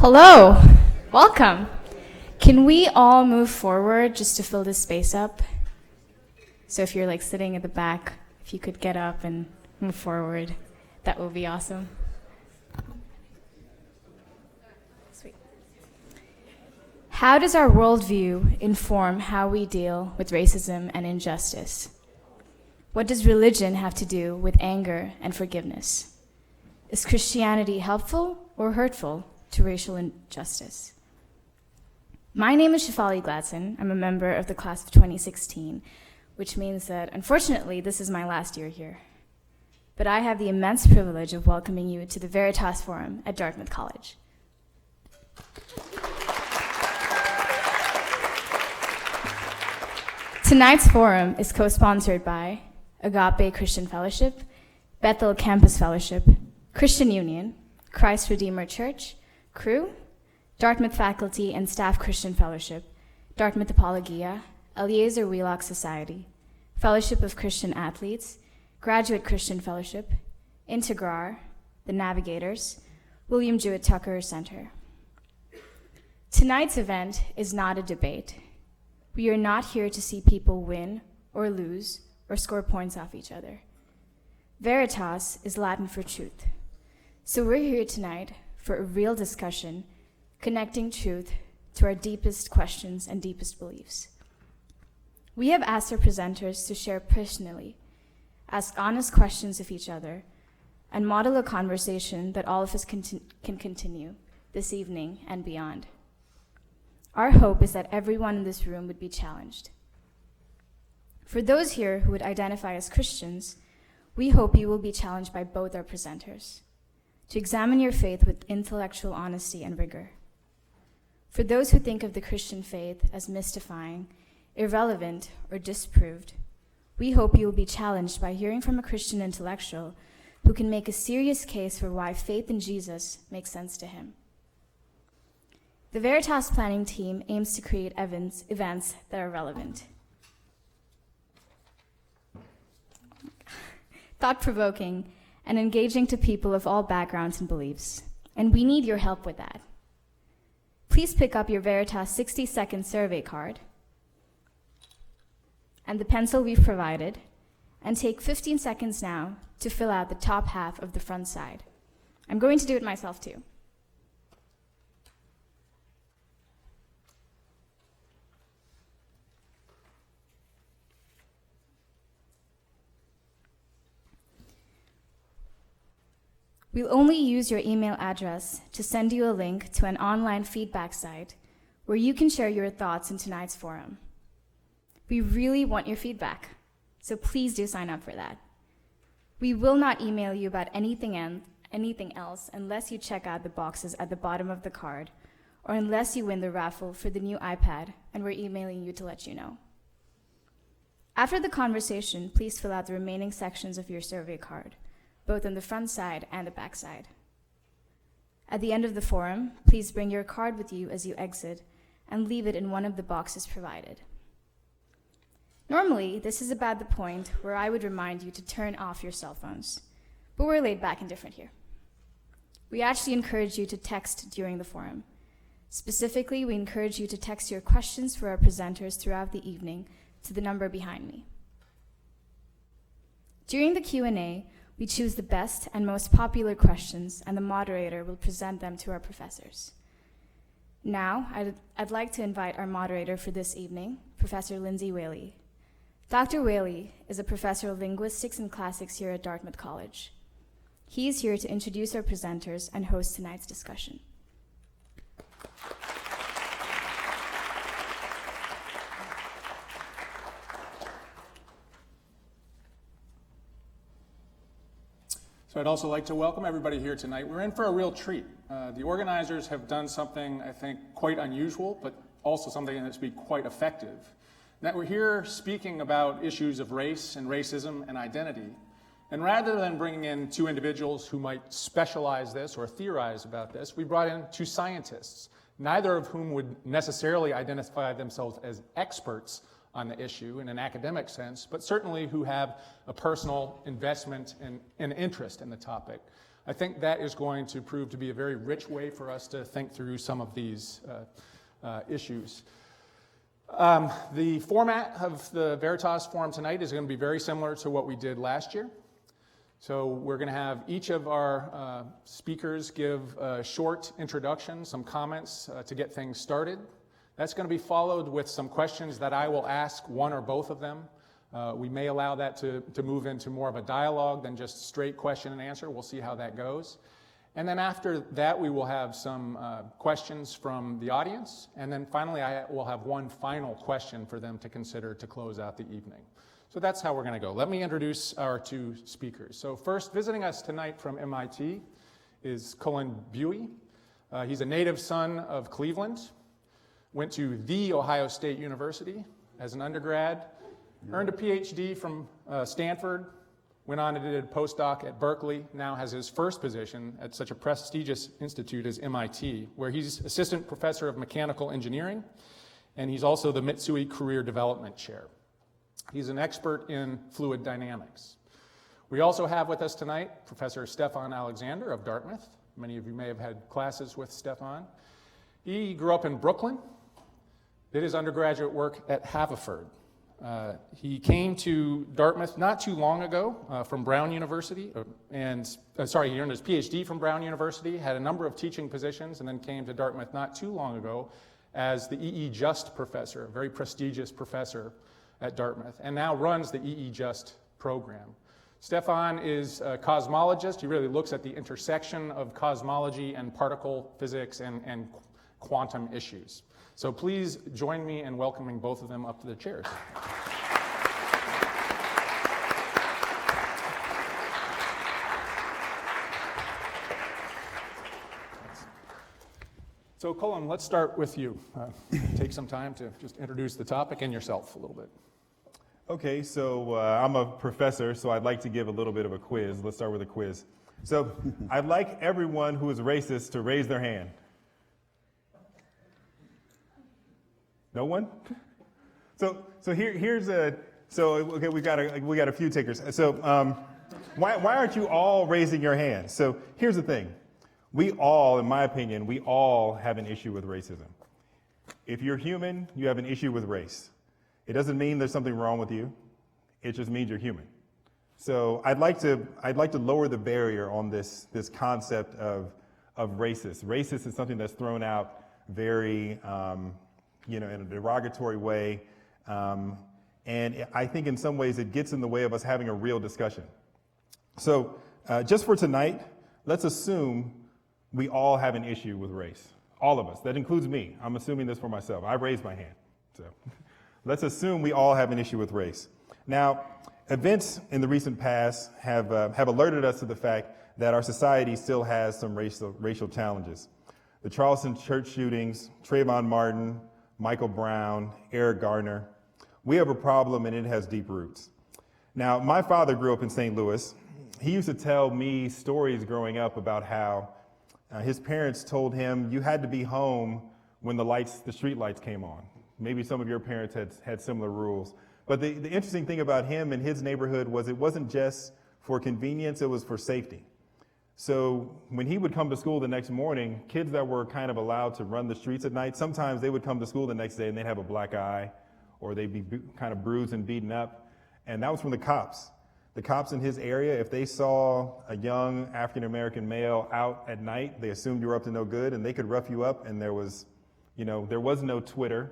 Hello, welcome. Can we all move forward just to fill this space up? So if you're like sitting at the back, if you could get up and move forward, that would be awesome. Sweet. How does our worldview inform how we deal with racism and injustice? What does religion have to do with anger and forgiveness? Is Christianity helpful or hurtful to racial injustice? My name is Shefali Gladson. I'm a member of the class of 2016, which means that, unfortunately, this is my last year here. But I have the immense privilege of welcoming you to the Veritas Forum at Dartmouth College. Tonight's forum is co-sponsored by Agape Christian Fellowship, Bethel Campus Fellowship, Christian Union, Christ Redeemer Church, Crew, Dartmouth Faculty and Staff Christian Fellowship, Dartmouth Apologia, Eliezer Wheelock Society, Fellowship of Christian Athletes, Graduate Christian Fellowship, Integrar, The Navigators, William Jewett Tucker Center. Tonight's event is not a debate. We are not here to see people win or lose or score points off each other. Veritas is Latin for truth. So we're here tonight for a real discussion, connecting truth to our deepest questions and deepest beliefs. We have asked our presenters to share personally, ask honest questions of each other, and model a conversation that all of us can continue this evening and beyond. Our hope is that everyone in this room would be challenged. For those here who would identify as Christians, we hope you will be challenged by both our presenters to examine your faith with intellectual honesty and rigor. For those who think of the Christian faith as mystifying, irrelevant, or disproved, we hope you will be challenged by hearing from a Christian intellectual who can make a serious case for why faith in Jesus makes sense to him. The Veritas planning team aims to create events that are relevant, thought-provoking, and engaging to people of all backgrounds and beliefs, and we need your help with that. Please pick up your Veritas 60-second survey card and the pencil we've provided, and take 15 seconds now to fill out the top half of the front side. I'm going to do it myself too. We'll only use your email address to send you a link to an online feedback site where you can share your thoughts in tonight's forum. We really want your feedback, so please do sign up for that. We will not email you about anything else unless you check out the boxes at the bottom of the card, or unless you win the raffle for the new iPad and we're emailing you to let you know. After the conversation, please fill out the remaining sections of your survey card, both on the front side and the back side. At the end of the forum, please bring your card with you as you exit and leave it in one of the boxes provided. Normally, this is about the point where I would remind you to turn off your cell phones, but we're laid back and different here. We actually encourage you to text during the forum. Specifically, we encourage you to text your questions for our presenters throughout the evening to the number behind me. During the Q&A, we choose the best and most popular questions, and the moderator will present them to our professors. Now, I'd like to invite our moderator for this evening, Professor Lindsay Whaley. Dr. Whaley is a professor of linguistics and classics here at Dartmouth College. He is here to introduce our presenters and host tonight's discussion. So I'd also like to welcome everybody here tonight. We're in for a real treat. The organizers have done something, I think, quite unusual, but also something that's been quite effective. That we're here speaking about issues of race and racism and identity. And rather than bringing in two individuals who might specialize this or theorize about this, we brought in two scientists, neither of whom would necessarily identify themselves as experts on the issue in an academic sense, but certainly who have a personal investment and interest in the topic. I think that is going to prove to be a very rich way for us to think through some of these issues. The format of the Veritas Forum tonight is going to be very similar to what we did last year. So we're going to have each of our speakers give a short introduction, some comments to get things started. That's going to be followed with some questions that I will ask one or both of them. We may allow that to move into more of a dialogue than just straight question and answer. We'll see how that goes. And then after that, we will have some questions from the audience. And then finally, I will have one final question for them to consider to close out the evening. So that's how we're going to go. Let me introduce our two speakers. So first, visiting us tonight from MIT is Colen Buie. He's a native son of Cleveland, went to The Ohio State University as an undergrad, earned a PhD from Stanford, went on and did a postdoc at Berkeley, now has his first position at such a prestigious institute as MIT, where he's assistant professor of mechanical engineering, and he's also the Mitsui Career Development Chair. He's an expert in fluid dynamics. We also have with us tonight Professor Stefan Alexander of Dartmouth. Many of you may have had classes with Stefan. He grew up in Brooklyn, did his undergraduate work at Haverford. He came to Dartmouth not too long ago from Brown University, he earned his PhD from Brown University, had a number of teaching positions, and then came to Dartmouth not too long ago as the E.E. Just professor, a very prestigious professor at Dartmouth, and now runs the E.E. Just program. Stefan is a cosmologist. He really looks at the intersection of cosmology and particle physics and quantum issues. So please join me in welcoming both of them up to the chairs. So Cullen, let's start with you. Take some time to just introduce the topic and yourself a little bit. Okay, so I'm a professor, so I'd like to give a little bit of a quiz. Let's start with a quiz. So I'd like everyone who is racist to raise their hand. No one? So okay, we got a few takers. So why aren't you all raising your hands? So here's the thing. We all, in my opinion, we all have an issue with racism. If you're human, you have an issue with race. It doesn't mean there's something wrong with you. It just means you're human. So I'd like to lower the barrier on this concept of racist. Racist is something that's thrown out very in a derogatory way, and I think in some ways it gets in the way of us having a real discussion. So just for tonight, let's assume we all have an issue with race. All of us. That includes me. I'm assuming this for myself. I raised my hand. So let's assume we all have an issue with race. Now, events in the recent past have alerted us to the fact that our society still has some racial challenges. The Charleston church shootings, Trayvon Martin, Michael Brown, Eric Garner. We have a problem and it has deep roots. Now, my father grew up in St. Louis. He used to tell me stories growing up about how his parents told him you had to be home when the street lights came on. Maybe some of your parents had similar rules. But the interesting thing about him and his neighborhood was it wasn't just for convenience, it was for safety. So when he would come to school the next morning, kids that were kind of allowed to run the streets at night, sometimes they would come to school the next day and they'd have a black eye or they'd be kind of bruised and beaten up. And that was from the cops. The cops in his area, if they saw a young African-American male out at night, they assumed you were up to no good and they could rough you up. And there was no Twitter,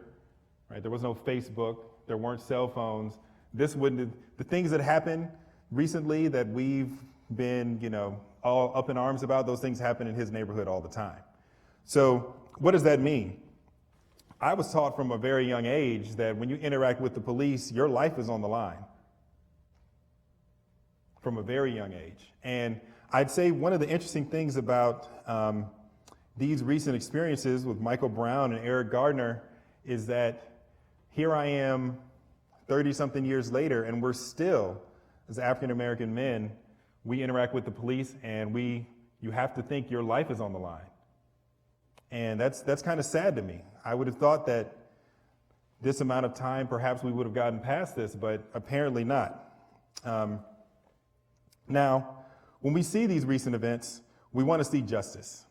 right? There was no Facebook. There weren't cell phones. The things that happened recently that we've been, all up in arms about, those things happen in his neighborhood all the time. So what does that mean? I was taught from a very young age that when you interact with the police, your life is on the line. From a very young age. And I'd say one of the interesting things about these recent experiences with Michael Brown and Eric Garner is that here I am 30-something years later, and we're still, as African-American men, we interact with the police, and you have to think your life is on the line. And that's kind of sad to me. I would have thought that this amount of time, perhaps we would have gotten past this, but apparently not. Now, when we see these recent events, we want to see justice.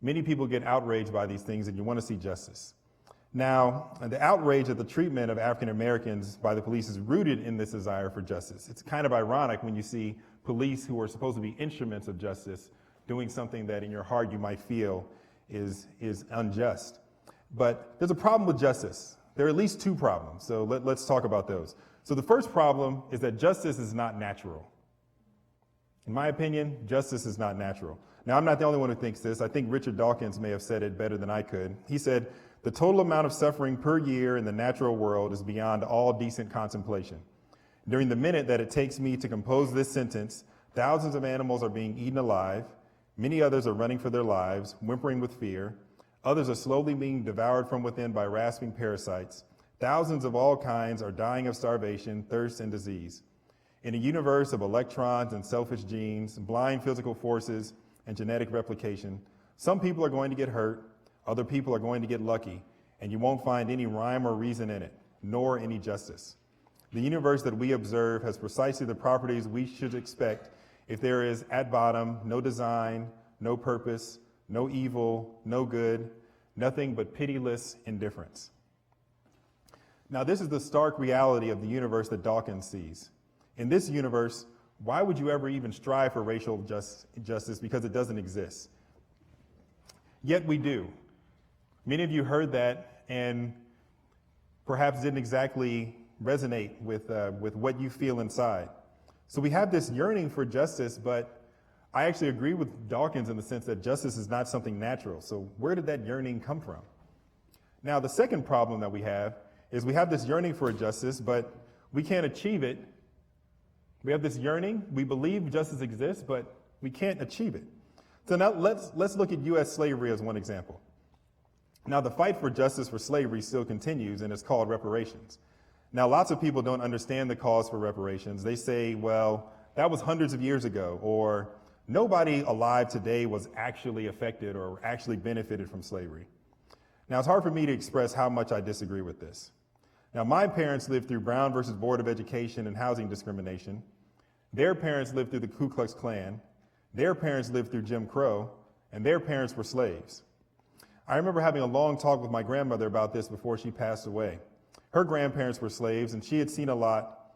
Many people get outraged by these things, and you want to see justice. Now, the outrage at the treatment of African Americans by the police is rooted in this desire for justice. It's kind of ironic when you see police who are supposed to be instruments of justice doing something that in your heart you might feel is unjust. But there's a problem with justice. There are at least two problems, so let's talk about those. So the first problem is that justice is not natural. In my opinion, justice is not natural. Now, I'm not the only one who thinks this. I think Richard Dawkins may have said it better than I could. He said, "The total amount of suffering per year in the natural world is beyond all decent contemplation. During the minute that it takes me to compose this sentence, thousands of animals are being eaten alive. Many others are running for their lives, whimpering with fear. Others are slowly being devoured from within by rasping parasites. Thousands of all kinds are dying of starvation, thirst, and disease. In a universe of electrons and selfish genes, blind physical forces, and genetic replication, some people are going to get hurt, other people are going to get lucky, and you won't find any rhyme or reason in it, nor any justice. The universe that we observe has precisely the properties we should expect if there is, at bottom, no design, no purpose, no evil, no good, nothing but pitiless indifference." Now, this is the stark reality of the universe that Dawkins sees. In this universe, why would you ever even strive for racial justice? Because it doesn't exist. Yet we do. Many of you heard that and perhaps didn't exactly resonate with what you feel inside. So we have this yearning for justice, but I actually agree with Dawkins in the sense that justice is not something natural. So where did that yearning come from? Now, the second problem that we have is we have this yearning for justice, but we can't achieve it. We have this yearning, we believe justice exists, but we can't achieve it. So now let's look at U.S. slavery as one example. Now, the fight for justice for slavery still continues, and it's called reparations. Now, lots of people don't understand the cause for reparations. They say, well, that was hundreds of years ago, or nobody alive today was actually affected or actually benefited from slavery. Now, it's hard for me to express how much I disagree with this. Now, my parents lived through Brown versus Board of Education and housing discrimination. Their parents lived through the Ku Klux Klan. Their parents lived through Jim Crow, and their parents were slaves. I remember having a long talk with my grandmother about this before she passed away. Her grandparents were slaves, and she had seen a lot.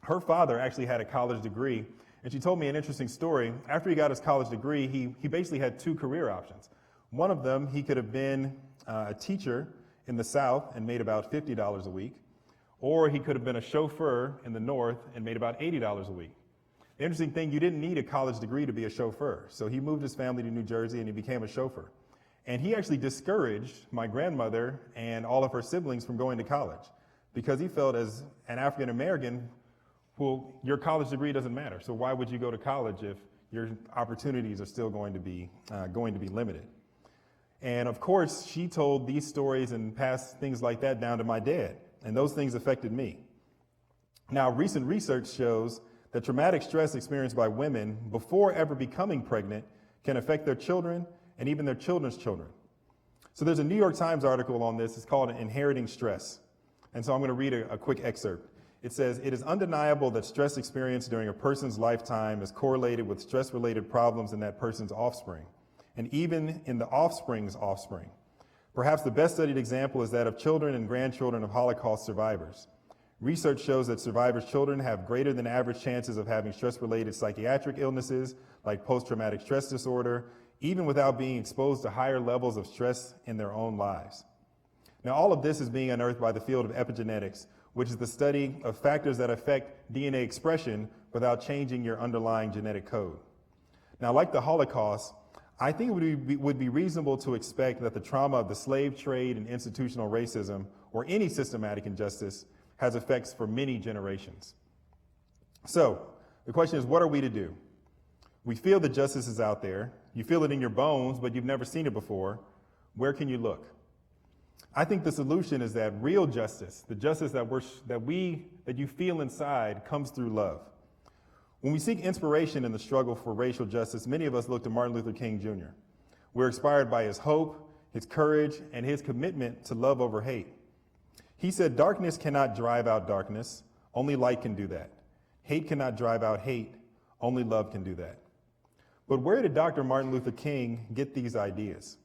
Her father actually had a college degree, and she told me an interesting story. After he got his college degree, he basically had two career options. One of them, he could have been a teacher in the South and made about $50 a week, or he could have been a chauffeur in the North and made about $80 a week. The interesting thing, you didn't need a college degree to be a chauffeur. So he moved his family to New Jersey and he became a chauffeur. And he actually discouraged my grandmother and all of her siblings from going to college because he felt as an African American, well, your college degree doesn't matter. So why would you go to college if your opportunities are still going to be limited? And of course, she told these stories and passed things like that down to my dad, and those things affected me. Now, recent research shows that traumatic stress experienced by women before ever becoming pregnant can affect their children and even their children's children. So there's a New York Times article on this. It's called Inheriting Stress. And so I'm going to read a quick excerpt. It says, "It is undeniable that stress experienced during a person's lifetime is correlated with stress-related problems in that person's offspring, and even in the offspring's offspring. Perhaps the best studied example is that of children and grandchildren of Holocaust survivors. Research shows that survivors' children have greater than average chances of having stress-related psychiatric illnesses like post-traumatic stress disorder, even without being exposed to higher levels of stress in their own lives." Now, all of this is being unearthed by the field of epigenetics, which is the study of factors that affect DNA expression without changing your underlying genetic code. Now, like the Holocaust, I think it would be reasonable to expect that the trauma of the slave trade and institutional racism, or any systematic injustice, has effects for many generations. So, the question is, what are we to do? We feel that justice is out there. You feel it in your bones, but you've never seen it before. Where can you look? I think the solution is that real justice, the justice that you feel inside, comes through love. When we seek inspiration in the struggle for racial justice, many of us look to Martin Luther King Jr. We're inspired by his hope, his courage, and his commitment to love over hate. He said, "Darkness cannot drive out darkness. Only light can do that. Hate cannot drive out hate. Only love can do that." But where did Dr. Martin Luther King get these ideas?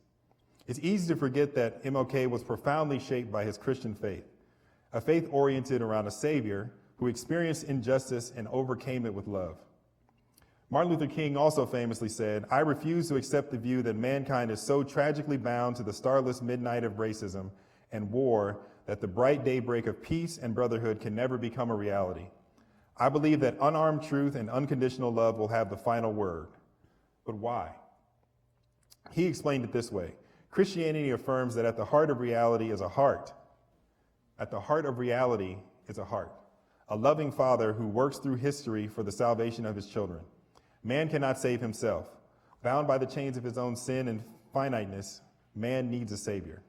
It's easy to forget that MLK was profoundly shaped by his Christian faith, a faith oriented around a Savior who experienced injustice and overcame it with love. Martin Luther King also famously said, "I refuse to accept the view that mankind is so tragically bound to the starless midnight of racism and war that the bright daybreak of peace and brotherhood can never become a reality. I believe that unarmed truth and unconditional love will have the final word." But why? He explained it this way: Christianity affirms that at the heart of reality is a heart. At the heart of reality is a heart, a loving Father who works through history for the salvation of his children. Man cannot save himself. Bound by the chains of his own sin and finiteness, man needs a Savior.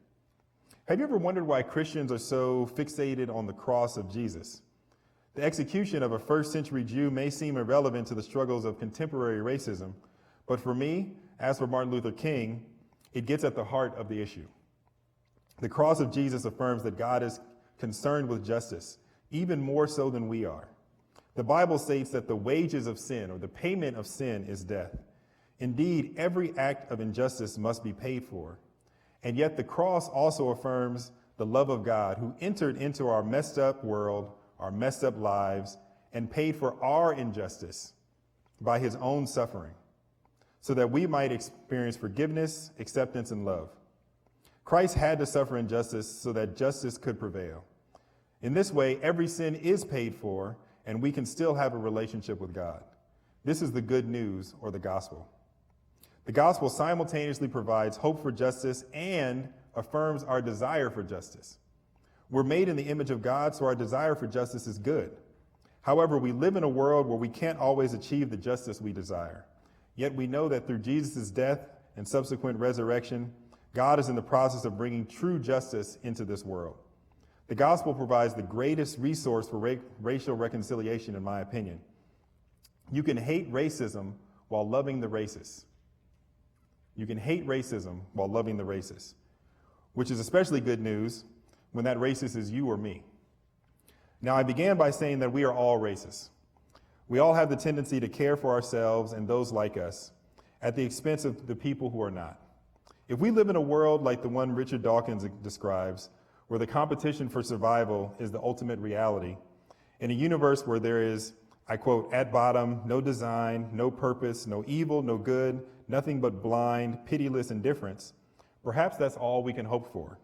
Have you ever wondered why Christians are so fixated on the cross of Jesus? The execution of a first century Jew may seem irrelevant to the struggles of contemporary racism, but for me, as for Martin Luther King, it gets at the heart of the issue. The cross of Jesus affirms that God is concerned with justice, even more so than we are. The Bible states that the wages of sin, or the payment of sin, is death. Indeed, every act of injustice must be paid for. And yet the cross also affirms the love of God, who entered into our messed up world, our messed up lives, and paid for our injustice by his own suffering, so that we might experience forgiveness, acceptance, and love. Christ had to suffer injustice so that justice could prevail. In this way, every sin is paid for, and we can still have a relationship with God. This is the good news, or the gospel. The gospel simultaneously provides hope for justice and affirms our desire for justice. We're made in the image of God, so our desire for justice is good. However, we live in a world where we can't always achieve the justice we desire. Yet we know that through Jesus' death and subsequent resurrection, God is in the process of bringing true justice into this world. The gospel provides the greatest resource for racial reconciliation, in my opinion. You can hate racism while loving the racist. You can hate racism while loving the racist, which is especially good news when that racist is you or me. Now, I began by saying that we are all racist. We all have the tendency to care for ourselves and those like us at the expense of the people who are not. If we live in a world like the one Richard Dawkins describes, where the competition for survival is the ultimate reality, in a universe where there is, I quote, "at bottom, no design, no purpose, no evil, no good, nothing but blind, pitiless indifference," perhaps that's all we can hope for.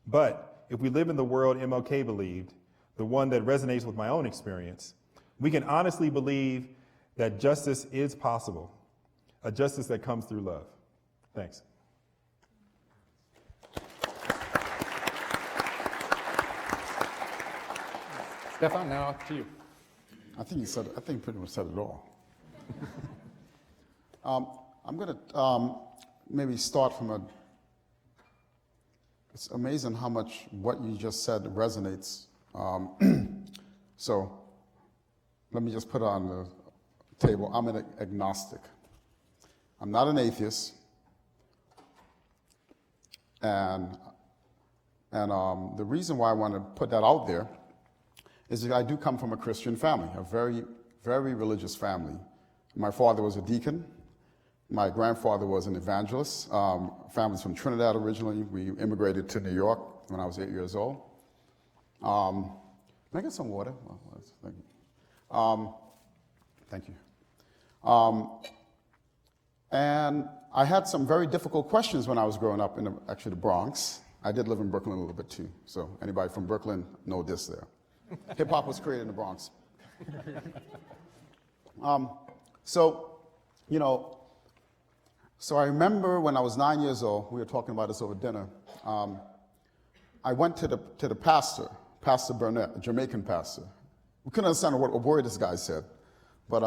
But if we live in the world MLK believed, the one that resonates with my own experience, we can honestly believe that justice is possible, a justice that comes through love. Thanks. Stefan, now to you. I think pretty much said it all. I'm going to maybe start from it's amazing how much what you just said resonates. So let me just put it on the table. I'm an agnostic. I'm not an atheist. And the reason why I want to put that out there is that I do come from a Christian family, a very, very religious family. My father was a deacon. My grandfather was an evangelist. Family's from Trinidad originally. We immigrated to New York when I was 8 years old. Can I get some water? Thank you. And I had some very difficult questions when I was growing up in the Bronx. I did live in Brooklyn a little bit too, so anybody from Brooklyn know this there. Hip hop was created in the Bronx. So I remember when I was 9 years old, we were talking about this over dinner. I went to the pastor, Pastor Burnett, a Jamaican pastor. We couldn't understand what word this guy said, but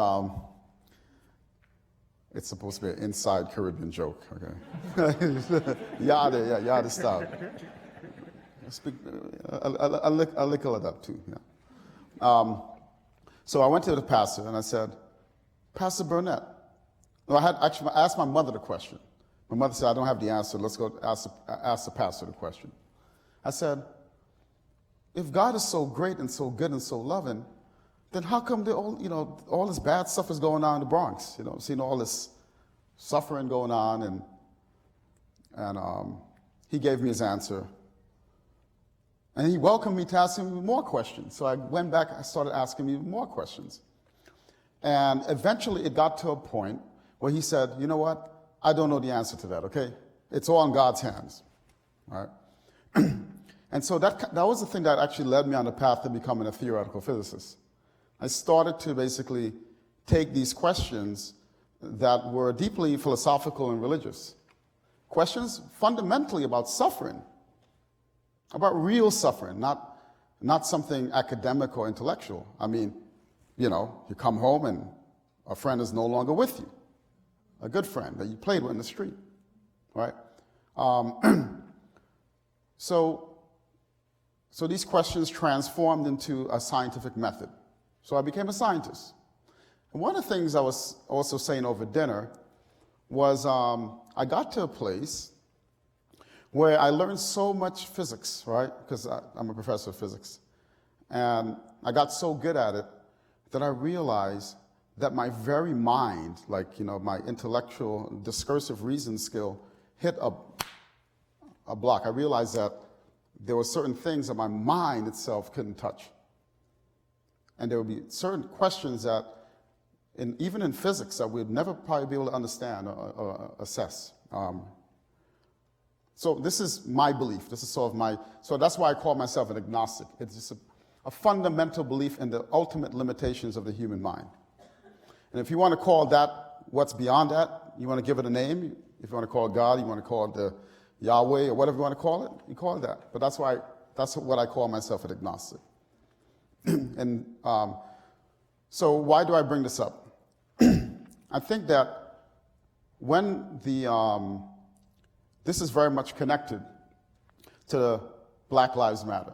it's supposed to be an inside Caribbean joke, okay? Yada style. I'll lick it up too, yeah. So I went to the pastor and I said, "Pastor Burnett," no, I asked my mother the question. My mother said, "I don't have the answer. Let's go ask the pastor the question." I said, "If God is so great and so good and so loving, then how come all this bad stuff is going on in the Bronx? Seeing all this suffering going on, and he gave me his answer. And he welcomed me to ask him more questions. So I went back, I started asking him more questions. And eventually it got to a point where he said, you know what, I don't know the answer to that, okay? It's all in God's hands, all right? And so that was the thing that actually led me on the path to becoming a theoretical physicist. I started to basically take these questions that were deeply philosophical and religious, questions fundamentally about suffering, about real suffering, not something academic or intellectual. I mean, you know, you come home and a friend is no longer with you, a good friend that you played with in the street, right? So these questions transformed into a scientific method. So I became a scientist. And one of the things I was also saying over dinner was I got to a place where I learned so much physics, right? Because I'm a professor of physics. And I got so good at it that I realized that my very mind, like, you know, my intellectual discursive reason skill hit a block. I realized that there were certain things that my mind itself couldn't touch. And there would be certain questions that, even in physics, that we'd never probably be able to understand or assess. So this is my belief. This is sort of so that's why I call myself an agnostic. It's just a fundamental belief in the ultimate limitations of the human mind. And if you want to call that what's beyond that, you want to give it a name. If you want to call it God, you want to call it the Yahweh, or whatever you want to call it, you call it that. But that's what I call myself, an agnostic. And so why do I bring this up? I think that when this is very much connected to Black Lives Matter.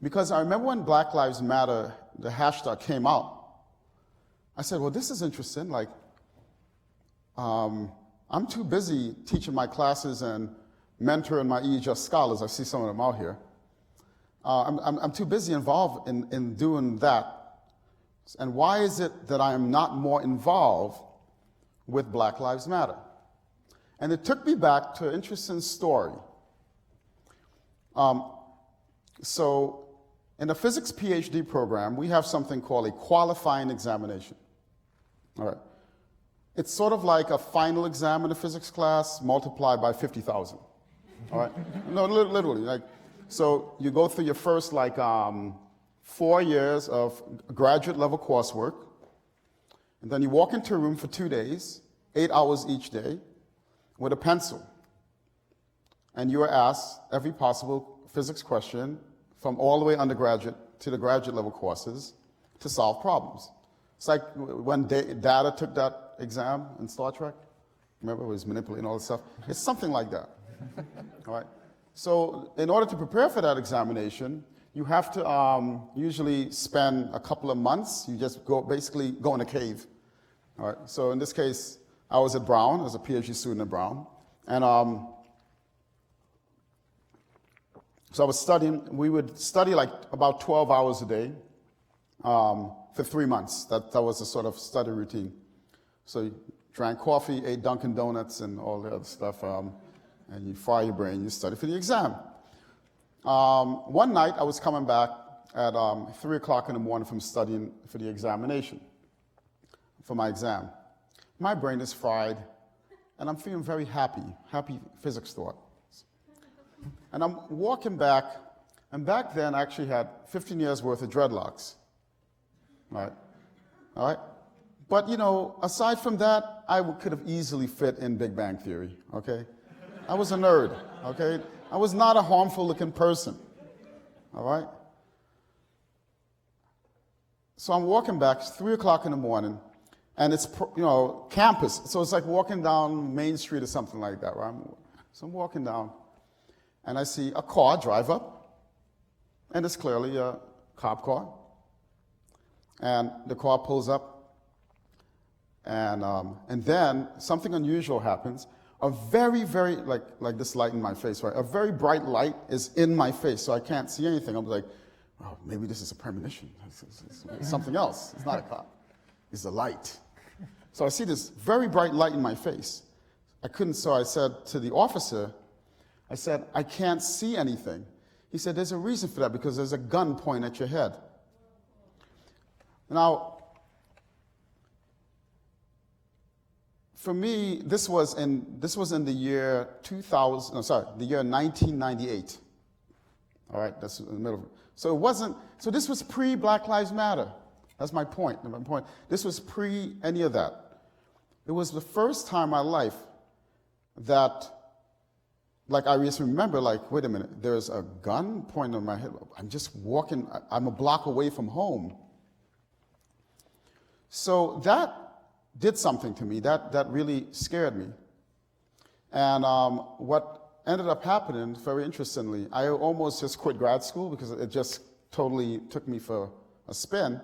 Because I remember when Black Lives Matter, the hashtag came out, I said, well, this is interesting. Like, I'm too busy teaching my classes and mentoring my EHS scholars. I see some of them out here. I'm too busy involved in doing that. And why is it that I am not more involved with Black Lives Matter? And it took me back to an interesting story. So in the physics PhD program, we have something called a qualifying examination. All right. It's sort of like a final exam in a physics class multiplied by 50,000. All right? No, literally. Like, so you go through your first 4 years of graduate level coursework, and then you walk into a room for 2 days, 8 hours each day, with a pencil. And you are asked every possible physics question from all the way undergraduate to the graduate level courses to solve problems. It's like when Data took that exam in Star Trek. Remember, it was manipulating all this stuff? It's something like that. All right. So in order to prepare for that examination, you have to usually spend a couple of months. You just basically go in a cave. All right. So in this case, I was at Brown. I was a PhD student at Brown. And so I was studying. We would study like about 12 hours a day for 3 months. That was the sort of study routine. So you drank coffee, ate Dunkin' Donuts, and all the other stuff. And you fry your brain, you study for the exam. One night, I was coming back at 3 o'clock in the morning from studying for the examination, for my exam. My brain is fried, and I'm feeling very happy physics thoughts. And I'm walking back, and back then I actually had 15 years worth of dreadlocks. All right? But, you know, aside from that, I could have easily fit in Big Bang Theory, okay? I was a nerd, okay? I was not a harmful-looking person, all right? So I'm walking back, it's 3 o'clock in the morning, and it's, campus. So it's like walking down Main Street or something like that, right? So I'm walking down, and I see a car drive up, and it's clearly a cop car. And the car pulls up, and then something unusual happens. A very, very, like this light in my face, right? A very bright light is in my face, so I can't see anything. I'm like, oh, maybe this is a premonition. It's something else. It's not a cop. It's the light. So I see this very bright light in my face. I couldn't, so I said to the officer, I said, I can't see anything. He said, there's a reason for that, because there's a gun pointing at your head. Now, for me, this was in the year 1998. All right, that's in the middle of it. So this was pre-Black Lives Matter. That's my point. This was pre any of that. It was the first time in my life that, like, I just remember, like, wait a minute, there's a gun pointing on my head. I'm just walking, I'm a block away from home. So that did something to me. That really scared me. And what ended up happening, very interestingly, I almost just quit grad school because it just totally took me for a spin.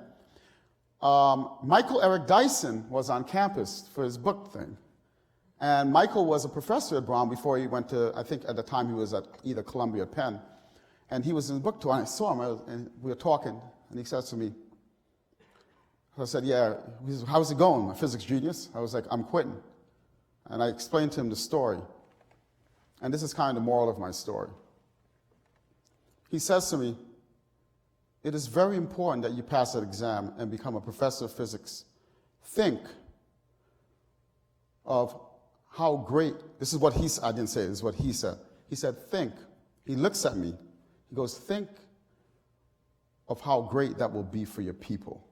Michael Eric Dyson was on campus for his book thing. And Michael was a professor at Brown before he went to, I think at the time he was at either Columbia or Penn. And he was in the book tour, and I saw him, and we were talking, and he says to me, I said, yeah, how's it going, my physics genius? I was like, I'm quitting. And I explained to him the story. And this is kind of the moral of my story. He says to me, it is very important that you pass that exam and become a professor of physics. Think of how great, this is what he said, I didn't say it, this is what he said. He said, think. He looks at me. He goes, think of how great that will be for your people.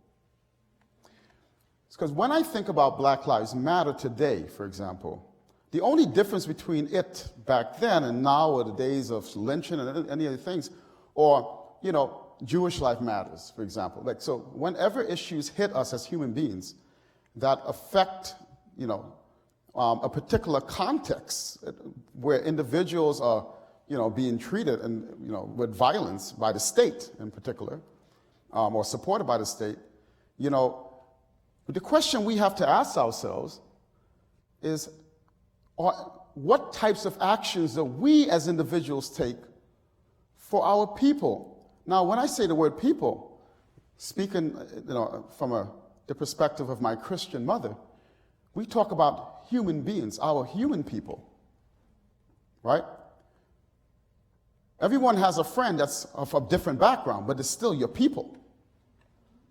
Because when I think about Black Lives Matter today, for example, the only difference between it back then and now are the days of lynching and any other things, or, you know, Jewish Life Matters, for example. Like, so whenever issues hit us as human beings that affect, you know, a particular context where individuals are, you know, being treated and, you know, with violence by the state in particular, or supported by the state, you know, the question we have to ask ourselves is, what types of actions do we as individuals take for our people? Now, when I say the word people, speaking, you know, from the perspective of my Christian mother, we talk about human beings, our human people, right? Everyone has a friend that's of a different background, but it's still your people,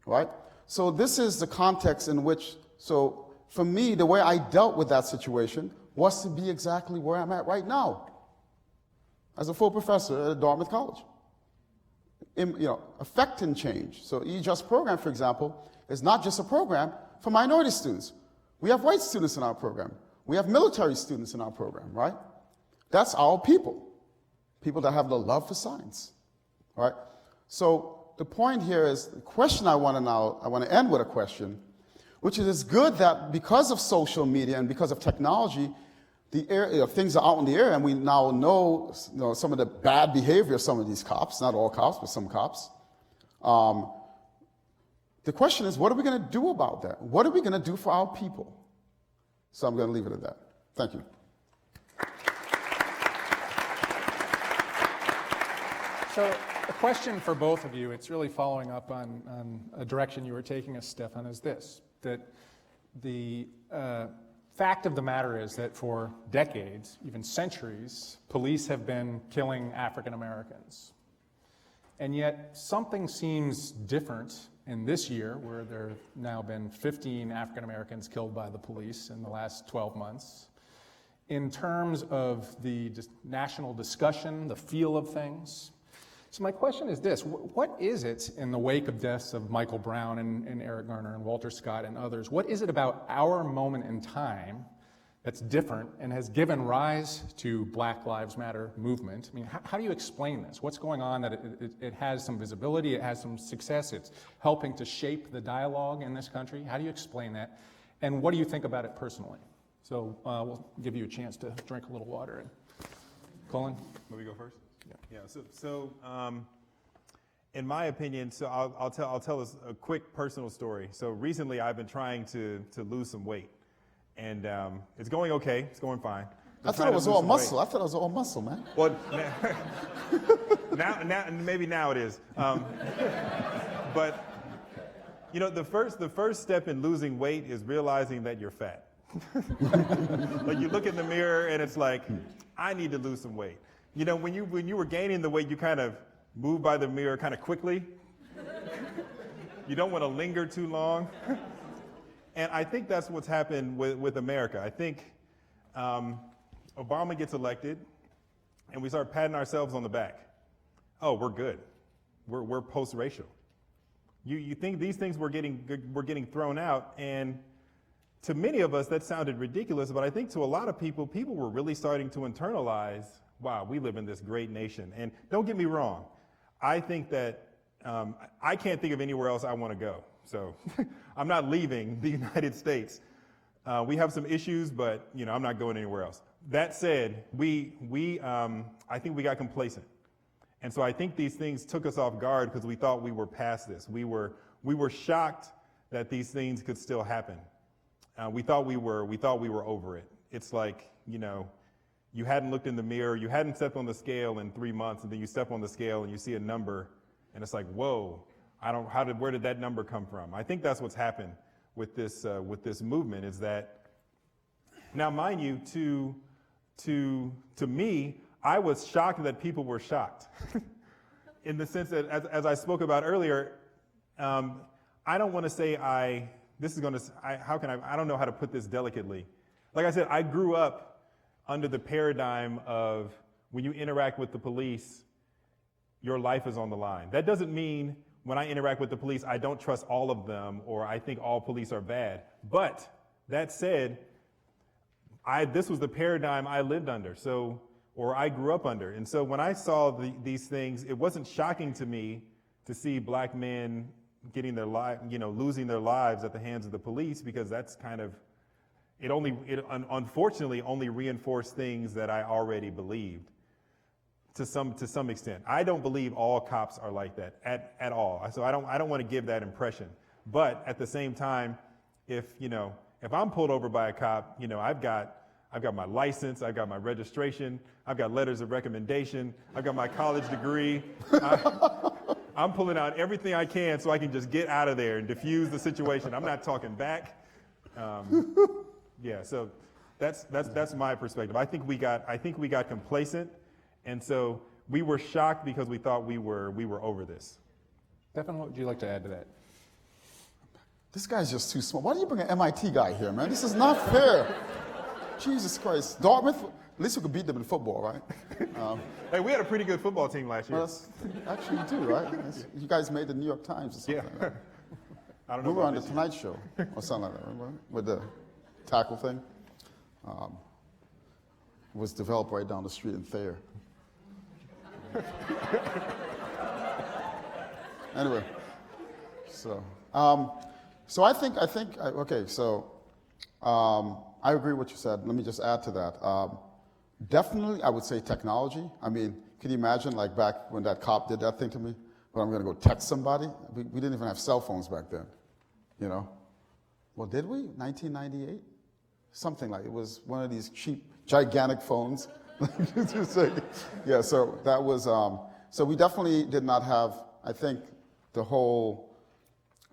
right? So this is the context in which, so for me, the way I dealt with that situation was to be exactly where I'm at right now, as a full professor at Dartmouth College. You know, affecting change. So E-Just program, for example, is not just a program for minority students. We have white students in our program. We have military students in our program, right? That's our people, people that have the love for science, right? So the point here is, the question I want to end with a question, which is, it's good that because of social media and because of technology, things are out in the air, and we now know, you know, some of the bad behavior of some of these cops, not all cops, but some cops. The question is, what are we going to do about that? What are we going to do for our people? So I'm going to leave it at that. Thank you. So a question for both of you, it's really following up on a direction you were taking us, Stefan, is this, that the fact of the matter is that for decades, even centuries, police have been killing African Americans. And yet something seems different in this year, where there have now been 15 African Americans killed by the police in the last 12 months. In terms of the national discussion, the feel of things. So my question is this, what is it in the wake of deaths of Michael Brown and Eric Garner and Walter Scott and others, what is it about our moment in time that's different and has given rise to Black Lives Matter movement? I mean, how do you explain this? What's going on that it has some visibility, it has some success, it's helping to shape the dialogue in this country? How do you explain that? And what do you think about it personally? So we'll give you a chance to drink a little water. Cullen? Let me go first? Yeah. So in my opinion, so I'll tell us a quick personal story. So recently I've been trying to lose some weight, and it's going okay. It's going fine. I thought it was all muscle. I thought it was all muscle, man. Well, now maybe now it is. But you know, the first step in losing weight is realizing that you're fat. Like you look in the mirror and it's like, I need to lose some weight. You know, when you were gaining the weight, you kind of move by the mirror kind of quickly. You don't want to linger too long. And I think that's what's happened with America. I think Obama gets elected and we start patting ourselves on the back. Oh, we're good. We're post-racial. You think these things were getting thrown out, and to many of us that sounded ridiculous, but I think to a lot of people were really starting to internalize, wow, we live in this great nation. And don't get me wrong, I think that I can't think of anywhere else I want to go. So I'm not leaving the United States. We have some issues, but I'm not going anywhere else. That said, I think we got complacent. And so I think these things took us off guard because we thought we were past this. We were shocked that these things could still happen. We thought we were over it. It's like, you hadn't looked in the mirror, you hadn't stepped on the scale in 3 months, and then you step on the scale and you see a number, and it's like, whoa, where did that number come from? I think that's what's happened with this movement, is that, now mind you, to me, I was shocked that people were shocked. In the sense that, as I spoke about earlier, I don't want to say I don't know how to put this delicately. Like I said, I grew up under the paradigm of when you interact with the police, your life is on the line. That doesn't mean when I interact with the police, I don't trust all of them or I think all police are bad. But that said, this was the paradigm I lived under, or I grew up under. And so when I saw these things, it wasn't shocking to me to see black men getting losing their lives at the hands of the police, because that's kind of, unfortunately only reinforced things that I already believed to some extent. I don't believe all cops are like that at all. So I don't want to give that impression. But at the same time, if I'm pulled over by a cop, I've got my license, I've got my registration, I've got letters of recommendation, I've got my college degree. I'm pulling out everything I can so I can just get out of there and diffuse the situation. I'm not talking back. So that's my perspective. I think we got complacent, and so we were shocked because we thought we were over this. Stefan, what would you like to add to that? This guy's just too small. Why do you bring an MIT guy here, man? This is not fair. Jesus Christ. Dartmouth, at least we could beat them in football, right? Hey, we had a pretty good football team last year. Well, actually, you do, right? You guys made the New York Times or something. Yeah. Right? I don't know. We were on the Tonight Show or something like that, remember? With the tackle thing. It was developed right down the street in Thayer. Anyway, so I think okay. So I agree with what you said. Let me just add to that. Definitely, I would say technology. I mean, can you imagine, like back when that cop did that thing to me? But I'm going to go text somebody. We didn't even have cell phones back then, Well, did we? 1998, something like it was one of these cheap, gigantic phones. Yeah. So that was. So we definitely did not have. I think the whole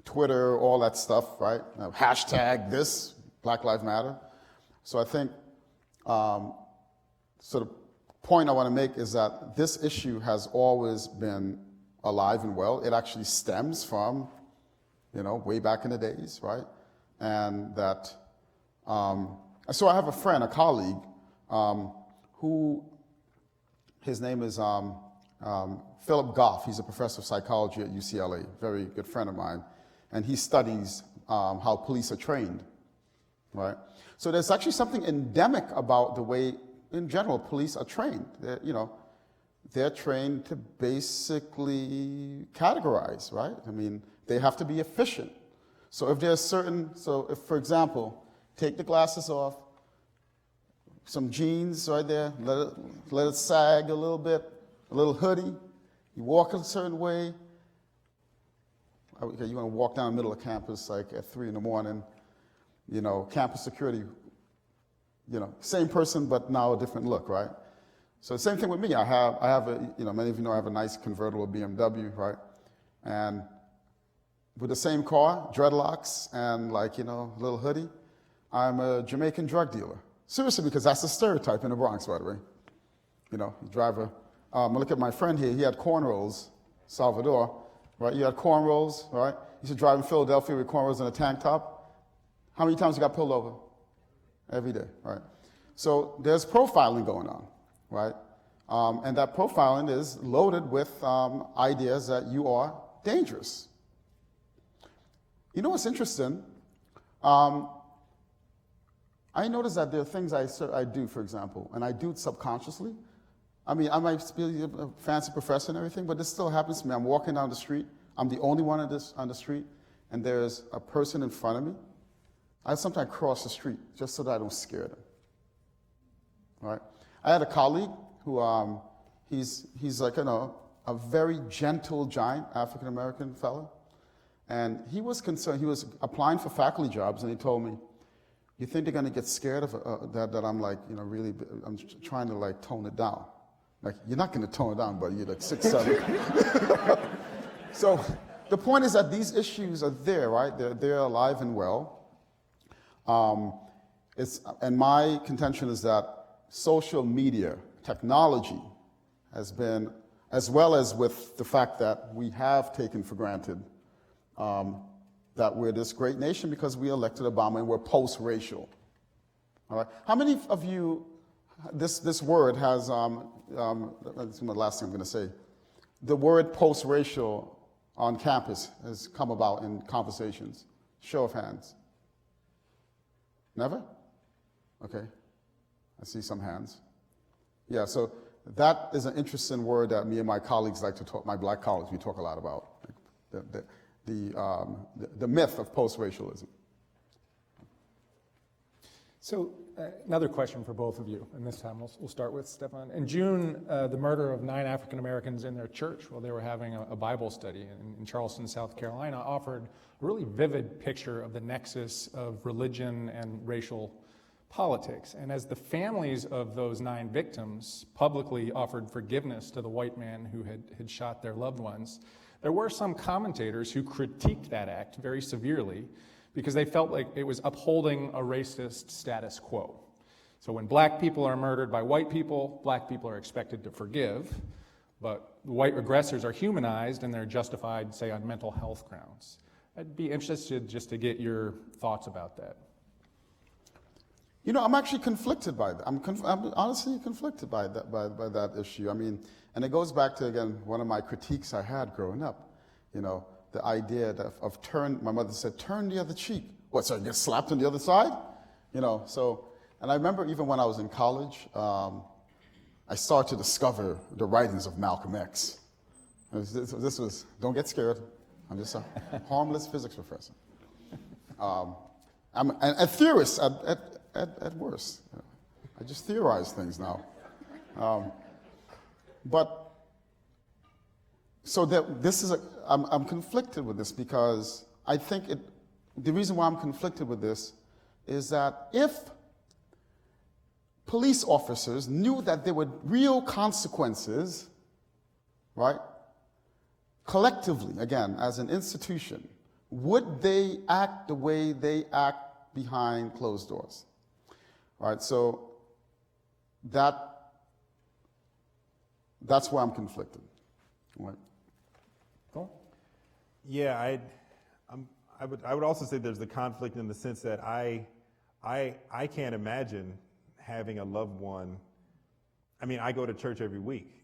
Twitter, all that stuff, right? Hashtag this, Black Lives Matter. So I think, so the point I want to make is that this issue has always been alive and well. It actually stems from, way back in the days, right? And that, so I have a friend, a colleague, who, his name is Philip Goff. He's a professor of psychology at UCLA, very good friend of mine. And he studies how police are trained, right? So there's actually something endemic about the way, in general, police are trained. They're trained to basically categorize, right? I mean, they have to be efficient. So if, for example, take the glasses off, some jeans right there, let it sag a little bit, a little hoodie, you walk a certain way. Okay, you want to walk down the middle of campus like at 3 a.m, campus security, same person, but now a different look, right? So same thing with me. I have many of you know I have a nice convertible BMW, right? And with the same car, dreadlocks, and a little hoodie, I'm a Jamaican drug dealer. Seriously, because that's the stereotype in the Bronx, by the way. You know, you drive a, look at my friend here, he had cornrows, Salvador, right? You had cornrows, right? You used to drive in Philadelphia with cornrows and a tank top. How many times you got pulled over? Every day, right? So there's profiling going on, right? And that profiling is loaded with ideas that you are dangerous. You know what's interesting? I notice that there are things I do, for example, and I do it subconsciously. I mean, I might be a fancy professor and everything, but this still happens to me. I'm walking down the street. I'm the only one on the street, and there's a person in front of me. I sometimes cross the street just so that I don't scare them. All right? I had a colleague who, he's like, you know, a very gentle giant African-American fellow. And he was concerned. He was applying for faculty jobs, and he told me, you think they're going to get scared of that I'm like, you know, really, I'm trying to like tone it down. Like, you're not going to tone it down, but you're like 6'7". So the point is that these issues are there, right? They're alive and well. And my contention is that social media, technology has been, as well as with the fact that we have taken for granted that we're this great nation because we elected Obama and we're post-racial. All right. How many of you, this word has, that's the last thing I'm going to say, the word post-racial on campus has come about in conversations? Show of hands. Never? Okay. I see some hands. Yeah, so that is an interesting word that me and my colleagues like to talk, my black colleagues, we talk a lot about. The myth of post-racialism. So another question for both of you, and this time we'll start with Stefan. In June, the murder of 9 African Americans in their church while they were having a Bible study in Charleston, South Carolina, offered a really vivid picture of the nexus of religion and racial politics. And as the families of those 9 victims publicly offered forgiveness to the white man who had shot their loved ones, there were some commentators who critiqued that act very severely because they felt like it was upholding a racist status quo. So when black people are murdered by white people, black people are expected to forgive, but the white aggressors are humanized and they're justified, say, on mental health grounds. I'd be interested just to get your thoughts about that. You know, I'm actually conflicted by that. I'm honestly conflicted by that issue. I mean, and it goes back to, again, one of my critiques I had growing up. You know, the idea of turn, my mother said, turn the other cheek. What, so you get slapped on the other side? You know, so, and I remember even when I was in college, I started to discover the writings of Malcolm X. This was, don't get scared, I'm just a harmless physics professor. I'm a theorist at worst. I just theorize things now. But so that this is I'm conflicted with this because I think the reason why I'm conflicted with this is that if police officers knew that there were real consequences, right, collectively, again, as an institution, would they act the way they act behind closed doors? All right, so that's why I'm conflicted. Right. Cool. Yeah, I would also say there's the conflict in the sense that I can't imagine having a loved one. I mean, I go to church every week,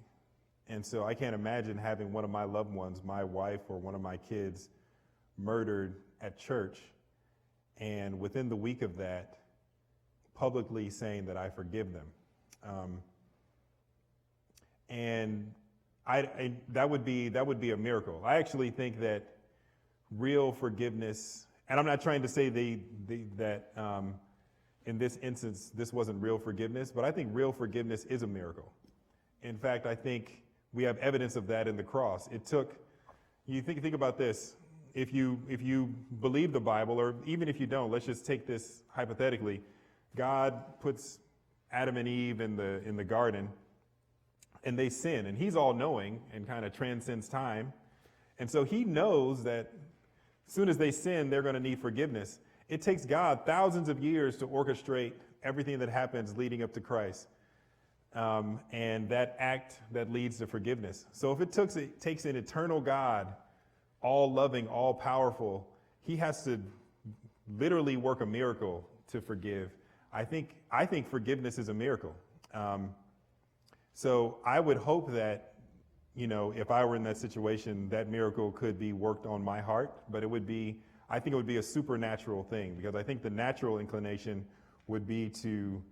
and so I can't imagine having one of my loved ones, my wife or one of my kids, murdered at church, and within the week of that, publicly saying that I forgive them. And that would be a miracle. I actually think that real forgiveness, and I'm not trying to say that in this instance this wasn't real forgiveness, but I think real forgiveness is a miracle. In fact, I think we have evidence of that in the cross. It took, you think about this, if you believe the Bible, or even if you don't, let's just take this hypothetically. God puts Adam and Eve in the garden, and they sin, and he's all-knowing and kind of transcends time. And so he knows that as soon as they sin, they're going to need forgiveness. it takes God thousands of years to orchestrate everything that happens leading up to Christ. And that act that leads to forgiveness. So if it takes an eternal God, all loving, all powerful, he has to literally work a miracle to forgive. I think forgiveness is a miracle. So I would hope that, if I were in that situation, that miracle could be worked on my heart, but I think it would be a supernatural thing, because I think the natural inclination would be to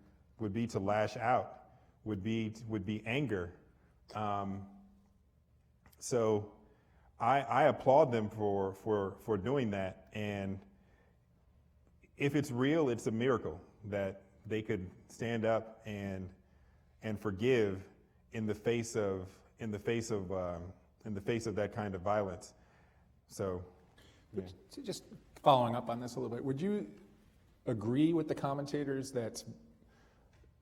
lash out, would be anger. So I applaud them for doing that. And if it's real, it's a miracle that they could stand up and forgive in the face of that kind of violence. So, yeah. So just following up on this a little bit, would you agree with the commentators that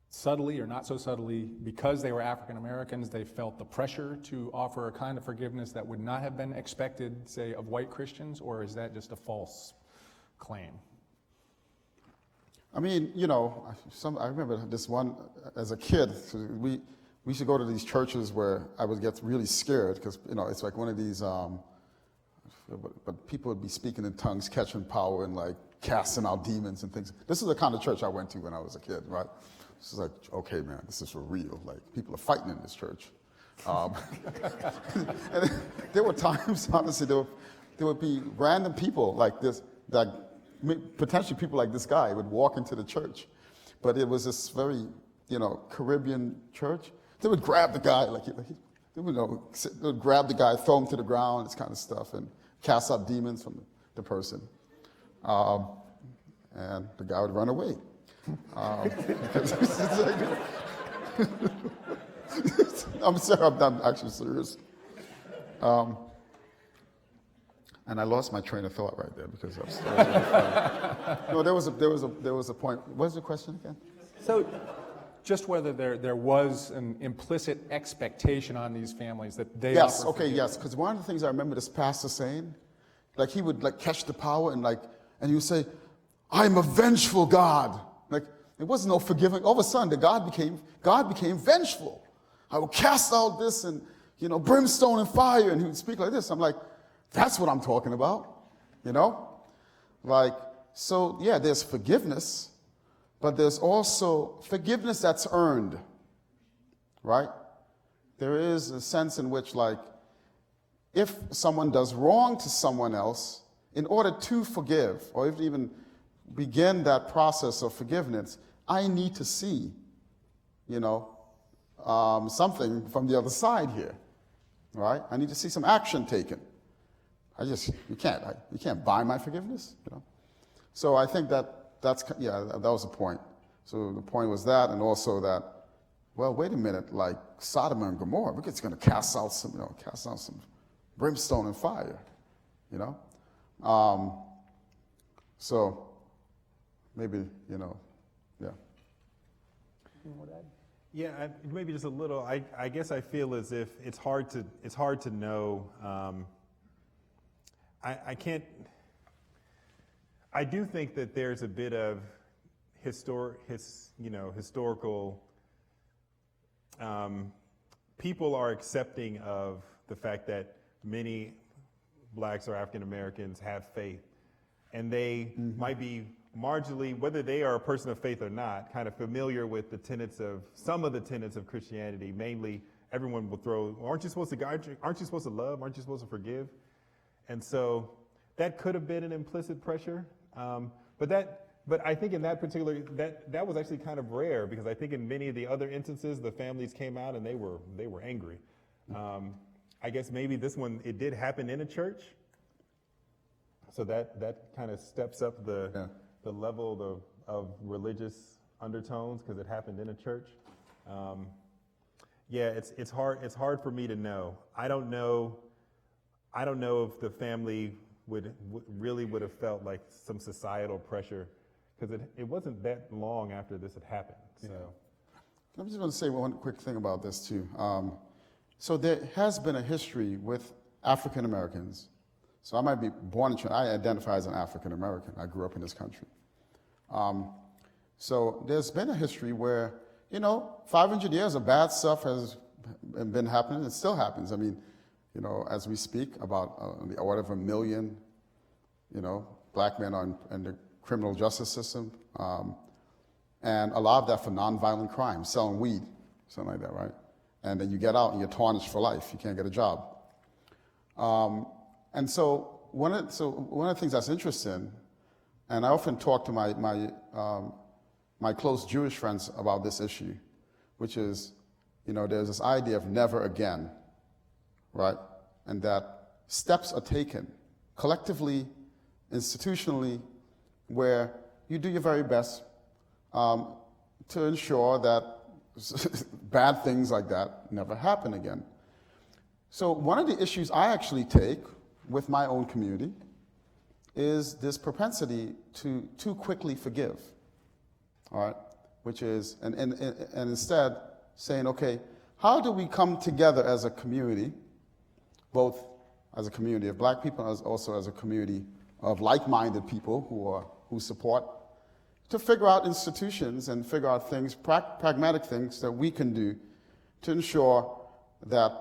subtly or not so subtly, because they were African Americans, they felt the pressure to offer a kind of forgiveness that would not have been expected, say, of white Christians, or is that just a false claim? I mean, I remember this one as a kid. We used to go to these churches where I would get really scared because, it's like one of these, but people would be speaking in tongues, catching power, and like casting out demons and things. This is the kind of church I went to when I was a kid, right? This is like, okay, man, this is for real. Like, people are fighting in this church. And there were times, honestly, there would be random people like this, that potentially people like this guy would walk into the church. But it was this very, Caribbean church. They would grab the guy, they would grab the guy, throw him to the ground, this kind of stuff, and cast out demons from the person. And the guy would run away. I'm sorry, I'm actually serious. And I lost my train of thought right there because I was no, there was a point. What was the question again? So, just whether there was an implicit expectation on these families that they yes, offer okay, forgiveness. yes, because one of the things I remember this pastor saying, like he would catch the power and he would say, "I'm a vengeful God." Like it wasn't no forgiving. All of a sudden, God became vengeful. I will cast out this and brimstone and fire, and he would speak like this. I'm like, that's what I'm talking about, So yeah, there's forgiveness, but there's also forgiveness that's earned, right? There is a sense in which, if someone does wrong to someone else, in order to forgive, or even begin that process of forgiveness, I need to see, something from the other side here, right? I need to see some action taken. You can't buy my forgiveness, So I think that was the point. So the point was that, and also that, well, wait a minute, like Sodom and Gomorrah, we're just going to cast out some brimstone and fire, So maybe, yeah. Yeah, maybe just a little. I guess I feel as if it's hard to know. I can't. I do think that there's a bit of historical. People are accepting of the fact that many blacks or African Americans have faith, and they might be marginally, whether they are a person of faith or not, kind of familiar with some of the tenets of Christianity. Mainly, everyone will throw, aren't you supposed to love? Aren't you supposed to forgive? And so that could have been an implicit pressure. But I think in that particular, that was actually kind of rare, because I think in many of the other instances, the families came out and they were angry. I guess maybe this one, it did happen in a church. So that kind of steps up the level of religious undertones, because it happened in a church. It's hard for me to know. I don't know if the family would have felt like some societal pressure, because it wasn't that long after this had happened. So, I'm just going to say one quick thing about this too. So there has been a history with African Americans So I might be born in Trinidad. I identify as an African American. I grew up in this country. So there's been a history where, 500 years of bad stuff has been happening. It still happens. I mean, as we speak about whatever million, black men are in the criminal justice system, and a lot of that for nonviolent crime, selling weed, something like that, right? And then you get out and you're tarnished for life. You can't get a job. And so one of the things that's interesting, and I often talk to my close Jewish friends about this issue, which is, there's this idea of never again, right? And that steps are taken collectively, institutionally, where you do your very best to ensure that bad things like that never happen again. So one of the issues I actually take with my own community is this propensity to too quickly forgive, all right? Which is, and instead saying, okay, how do we come together as a community, both as a community of black people and also as a community of like-minded people who support, to figure out institutions and figure out things, pragmatic things that we can do to ensure that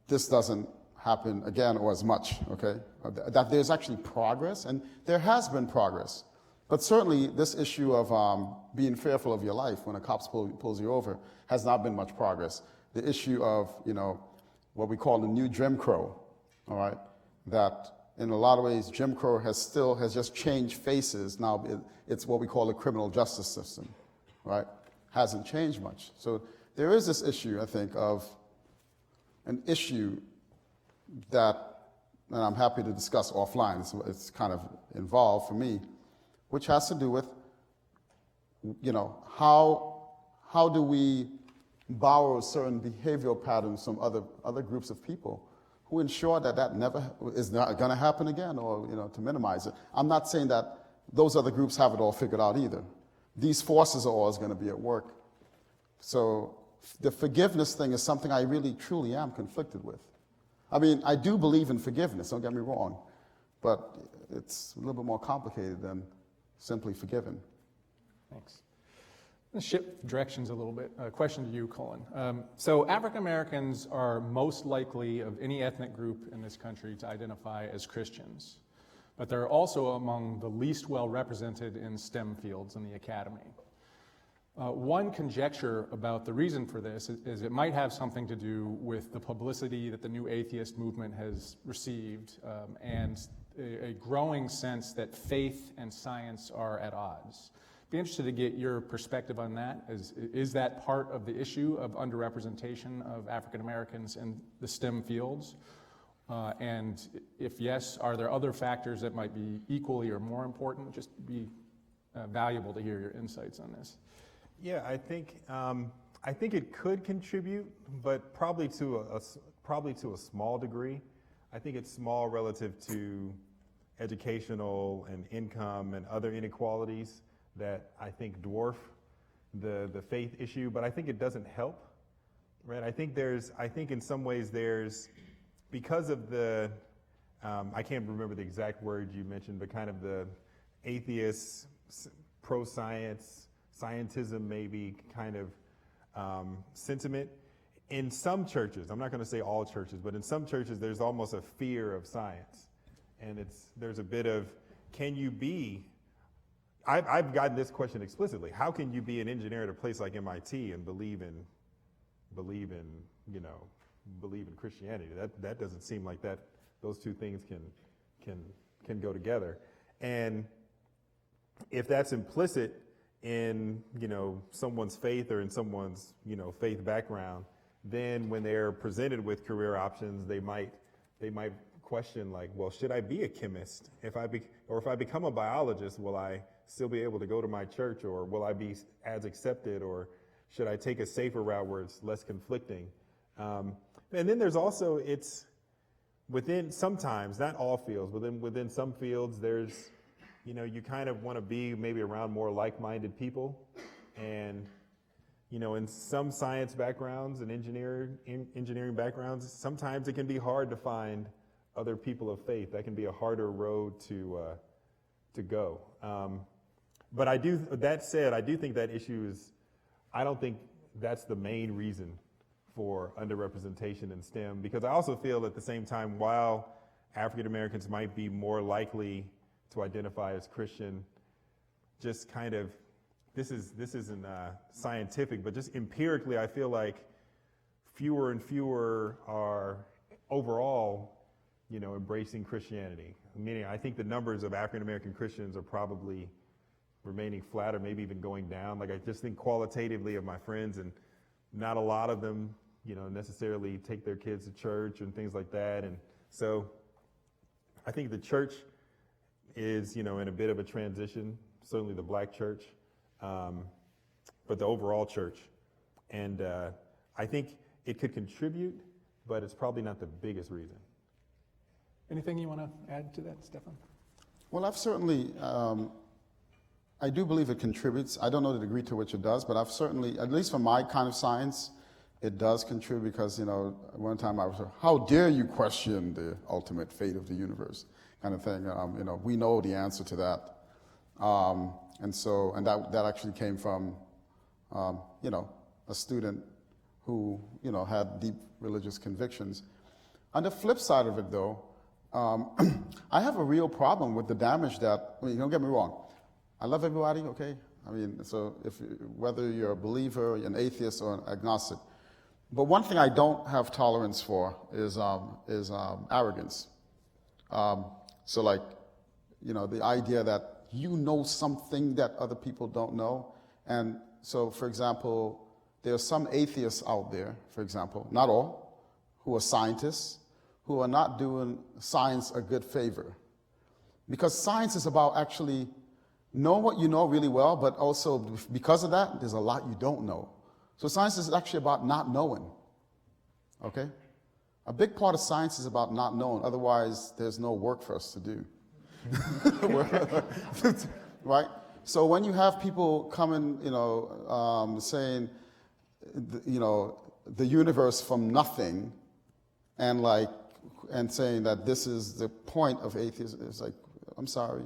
this doesn't happen again or as much, okay? That there's actually progress, and there has been progress. But certainly this issue of being fearful of your life when a cop pulls you over has not been much progress. The issue of, what we call the new Jim Crow, all right? That in a lot of ways, Jim Crow has just changed faces. Now it's what we call the criminal justice system, right? Hasn't changed much. So there is this issue, I think, of an issue that, and I'm happy to discuss offline, it's kind of involved for me, which has to do with, how do we borrow certain behavioral patterns from other groups of people who ensure that never is not going to happen again, or to minimize it. I'm not saying that those other groups have it all figured out either. These forces are always going to be at work. So the forgiveness thing is something I really truly am conflicted with. I mean, I do believe in forgiveness, don't get me wrong, but it's a little bit more complicated than simply forgiving. Thanks. Let's shift directions a little bit. A question to you, Cullen. So African Americans are most likely of any ethnic group in this country to identify as Christians, but they're also among the least well represented in STEM fields in the academy. One conjecture about the reason for this is it might have something to do with the publicity that the new atheist movement has received, and a growing sense that faith and science are at odds. Be interested to get your perspective on that. Is that part of the issue of underrepresentation of African Americans in the STEM fields? And if yes, are there other factors that might be equally or more important? Just be valuable to hear your insights on this. Yeah, I think it could contribute, but probably to a small degree. I think it's small relative to educational and income and other inequalities that I think dwarf the faith issue, but I think it doesn't help, right? I think in some ways because of the, I can't remember the exact word you mentioned, but kind of the atheist, pro-science, scientism maybe kind of sentiment. In some churches, I'm not going to say all churches, but in some churches there's almost a fear of science. And there's a bit of, can you be, I've gotten this question explicitly, how can you be an engineer at a place like MIT and believe in Christianity? That doesn't seem like those two things can go together. And if that's implicit in, someone's faith or in someone's, faith background, then when they're presented with career options, they might question like, well, should I be a chemist? If I become a biologist, will I still be able to go to my church, or will I be as accepted, or should I take a safer route where it's less conflicting? And then there's also, it's within sometimes, not all fields, within some fields, there's, you kind of want to be maybe around more like-minded people. And, in some science backgrounds and engineering backgrounds, sometimes it can be hard to find other people of faith. That can be a harder road to go. But that said, I do think that issue is, I don't think that's the main reason for underrepresentation in STEM, because I also feel at the same time, while African Americans might be more likely to identify as Christian, just kind of, this isn't scientific, but just empirically, I feel like fewer and fewer are overall, embracing Christianity. Meaning, I think the numbers of African American Christians are probably remaining flat or maybe even going down. Like, I just think qualitatively of my friends, and not a lot of them, necessarily take their kids to church and things like that. And so I think the church is, in a bit of a transition, certainly the black church, but the overall church. And I think it could contribute, but it's probably not the biggest reason. Anything you want to add to that, Stefan? Well, I've certainly, I do believe it contributes. I don't know the degree to which it does, but I've certainly, at least for my kind of science, it does contribute because, one time I was, how dare you question the ultimate fate of the universe, kind of thing. We know the answer to that. And that actually came from, a student who, had deep religious convictions. On the flip side of it, though, I have a real problem with the damage that, don't get me wrong, I love everybody, okay? So whether you're a believer, an atheist, or an agnostic, but one thing I don't have tolerance for is arrogance. So the idea that you know something that other people don't know. And so, for example, there are some atheists out there, for example, not all, who are scientists, who are not doing science a good favor. Because science is about actually know what you know really well, but also because of that, there's a lot you don't know. So science is actually about not knowing, okay? A big part of science is about not knowing, otherwise there's no work for us to do. Right? So when you have people coming, saying, the universe from nothing, and saying that this is the point of atheism, it's like, I'm sorry,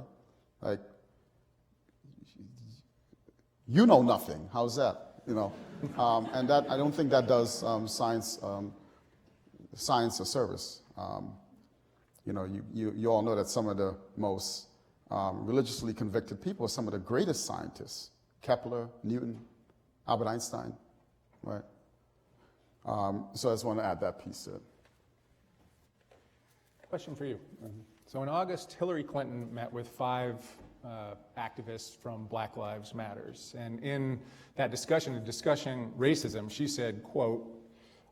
you know nothing. How's that? And that I don't think that does science a service. You all know that some of the most religiously convicted people are some of the greatest scientists: Kepler, Newton, Albert Einstein, right? So I just want to add that piece to it. Question for you. So in August, Hillary Clinton met with 5 activists from Black Lives Matters. And in that discussion, discussing racism, she said, quote,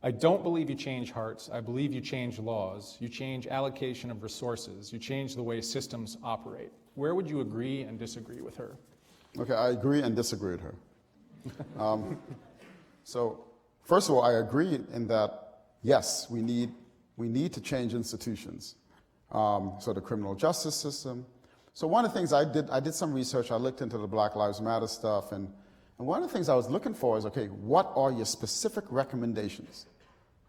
"I don't believe you change hearts. I believe you change laws. You change allocation of resources. You change the way systems operate." Where would you agree and disagree with her? Okay, I agree and disagree with her. So first of all, I agree in that, yes, we need to change institutions. So the criminal justice system. So one of the things I did some research. I looked into the Black Lives Matter stuff, and one of the things I was looking for is, okay, what are your specific recommendations?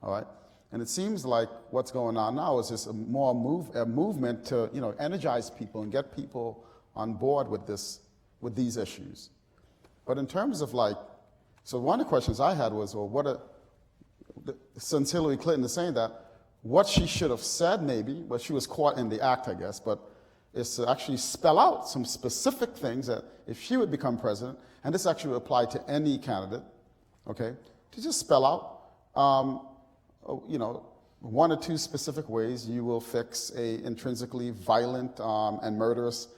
All right, and it seems like what's going on now is just a movement to energize people and get people on board with these issues. But in terms of so one of the questions I had was, well, since Hillary Clinton is saying that, what she should have said maybe, but she was caught in the act, I guess, but is to actually spell out some specific things that if she would become president, and this actually would apply to any candidate, okay, to just spell out, 1 or 2 specific ways you will fix a intrinsically violent and murderous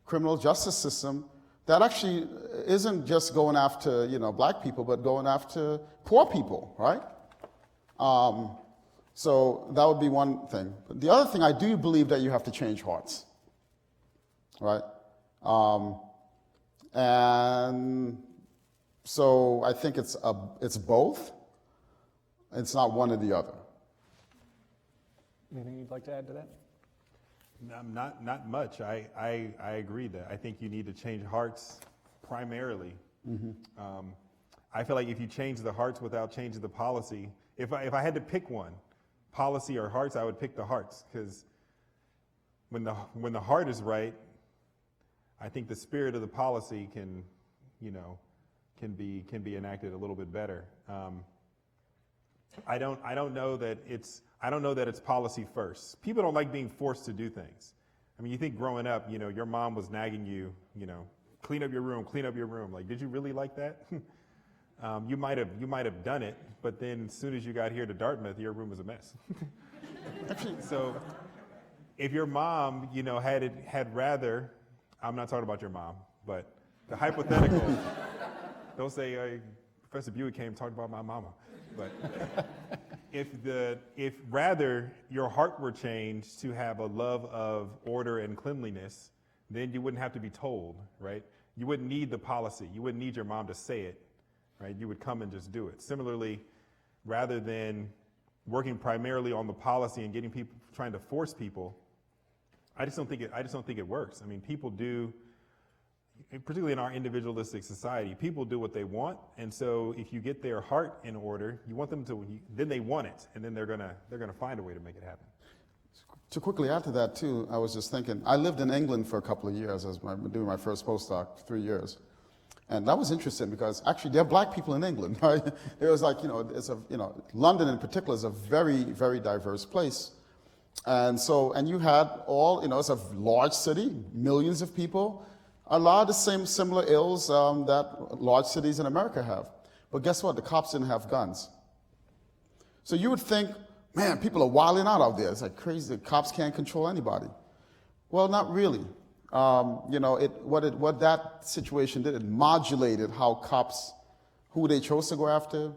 criminal justice system that actually isn't just going after, black people, but going after poor people, right? So that would be one thing. But the other thing, I do believe that you have to change hearts, right? And so I think it's both. It's not one or the other. Anything you'd like to add to that? Not much. I agree that I think you need to change hearts primarily. Mm-hmm. I feel like if you change the hearts without changing the policy, if I had to pick one, policy or hearts, I would pick the hearts, because when the heart is right, I think the spirit of the policy can be enacted a little bit better. I don't know that it's policy first. People don't like being forced to do things. I mean, you think growing up, your mom was nagging you, clean up your room. Like, did you really like that? You might have done it, but then as soon as you got here to Dartmouth, your room was a mess. So if your mom, had rather, I'm not talking about your mom, but the hypothetical, don't say, Professor Buie came talking about my mama. But if rather your heart were changed to have a love of order and cleanliness, then you wouldn't have to be told, right? You wouldn't need the policy. You wouldn't need your mom to say it, right? You would come and just do it. Similarly, rather than working primarily on the policy and getting people, trying to force people, I just don't think it works. I mean, people do, particularly in our individualistic society, people do what they want, and so if you get their heart in order, you want them to, then they want it, and then they're gonna find a way to make it happen. To quickly add to that too, I was just thinking, I lived in England for a couple of years as doing my first postdoc, 3 years. And that was interesting because actually there are black people in England, right? It was like, London in particular is a very, very diverse place. And so, and you had all, it's a large city, millions of people, a lot of the same similar ills that large cities in America have. But guess what? The cops didn't have guns. So you would think, man, people are wilding out there. It's like crazy. The cops can't control anybody. Well, not really. What that situation did, it modulated how cops, who they chose to go after.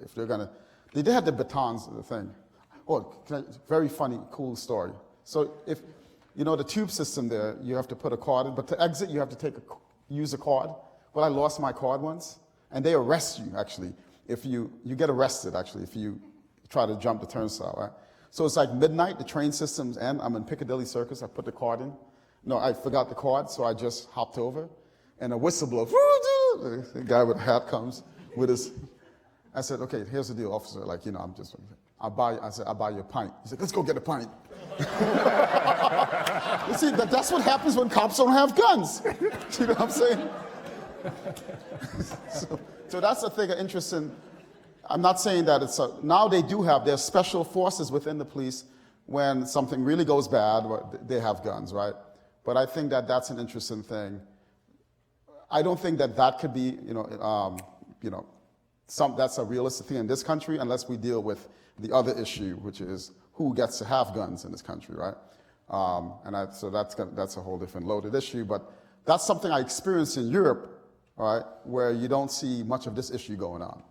If they're gonna, they did have the batons, the thing. Oh, very funny, cool story. So if the tube system there, you have to put a card in, but to exit, you have to use a card. Well, I lost my card once, and they arrest you, actually. If you get arrested, actually, if you try to jump the turnstile, right? So it's like midnight, the train system's end. I'm in Piccadilly Circus, I put the card in. No, I forgot the card, so I just hopped over, and a whistle blows. The guy with a hat comes with his, I said, okay, here's the deal, officer, I'll buy you a pint. He said, let's go get a pint. You see, that's what happens when cops don't have guns. You know what I'm saying? So that's the thing, interesting. I'm not saying that now there's special forces within the police when something really goes bad, they have guns, right? But I think that that's an interesting thing. I don't think that could be, that's a realistic thing in this country unless we deal with the other issue, which is who gets to have guns in this country, right? So that's a whole different loaded issue. But that's something I experienced in Europe, right, where you don't see much of this issue going on.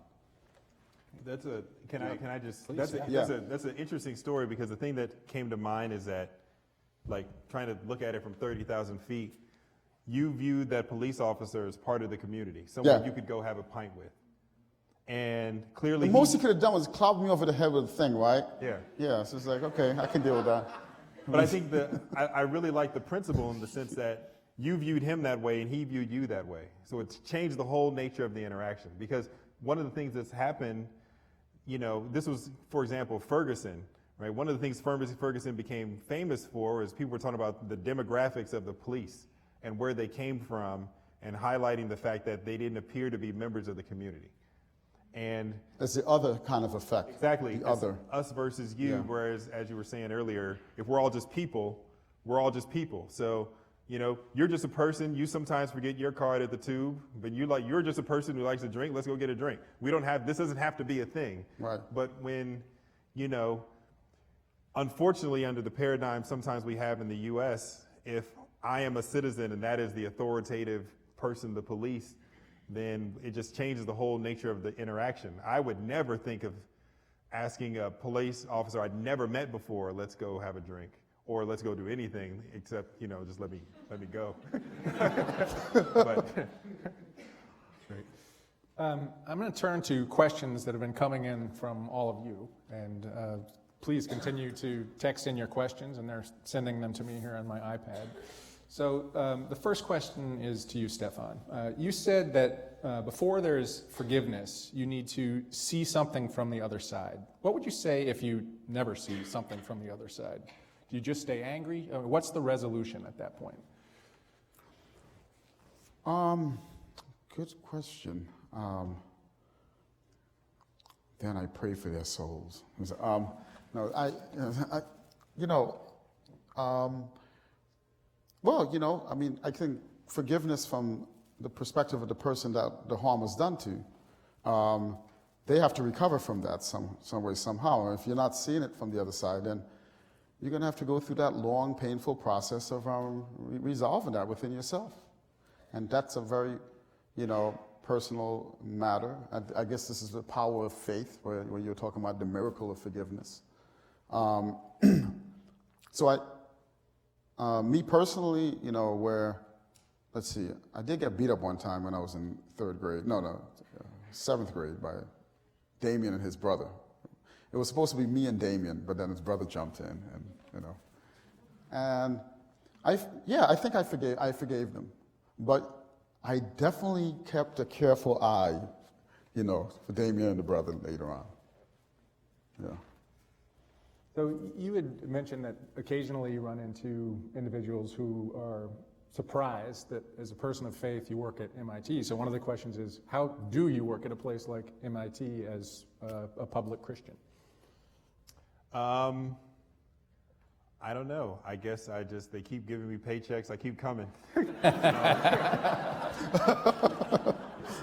That's an interesting story because the thing that came to mind is that, like, trying to look at it from 30,000 feet, you viewed that police officer as part of the community, someone you could go have a pint with. And clearly, the most he could have done was cloud me over the head with a thing, right? Yeah. Yeah, so it's like, okay, I can deal with that. But I think I really like the principle in the sense that you viewed him that way and he viewed you that way. So it's changed the whole nature of the interaction. Because one of the things that's happened, this was, for example, Ferguson, right? One of the things Ferguson became famous for is people were talking about the demographics of the police and where they came from and highlighting the fact that they didn't appear to be members of the community. And it's the other kind of effect. Exactly. The other. Us versus you, whereas, as you were saying earlier, if we're all just people, we're all just people. So, you're just a person. You sometimes forget your card at the tube, but you're just a person who likes to drink. Let's go get a drink. This doesn't have to be a thing. Right. But when, unfortunately, under the paradigm sometimes we have in the U.S., if I am a citizen and that is the authoritative person, the police, then it just changes the whole nature of the interaction. I would never think of asking a police officer I'd never met before, let's go have a drink, or let's go do anything except, just let me go. But, great. I'm going to turn to questions that have been coming in from all of you, and please continue to text in your questions, and they're sending them to me here on my iPad. So the first question is to you, Stefan. You said that before there's forgiveness, you need to see something from the other side. What would you say if you never see something from the other side? Do you just stay angry? What's the resolution at that point? Good question. Then I pray for their souls. No, I think forgiveness from the perspective of the person that the harm was done to, they have to recover from that some way, somehow. And if you're not seeing it from the other side, then you're going to have to go through that long, painful process of resolving that within yourself. And that's a very, personal matter. I guess this is the power of faith, where you're talking about the miracle of forgiveness. So me personally, let's see, I did get beat up one time when I was in seventh grade by Damien and his brother. It was supposed to be me and Damien, but then his brother jumped in, and I think I forgave them, but I definitely kept a careful eye, for Damien and the brother later on. Yeah. So you had mentioned that occasionally you run into individuals who are surprised that as a person of faith you work at MIT. So one of the questions is, how do you work at a place like MIT as a public Christian? I don't know. I guess they keep giving me paychecks. I keep coming.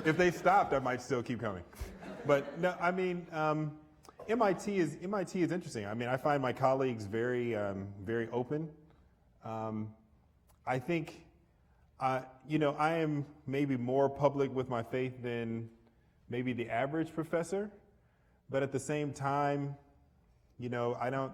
If they stopped, I might still keep coming. But no, MIT is interesting. I find my colleagues very open. I think, I am maybe more public with my faith than maybe the average professor, but at the same time, I don't.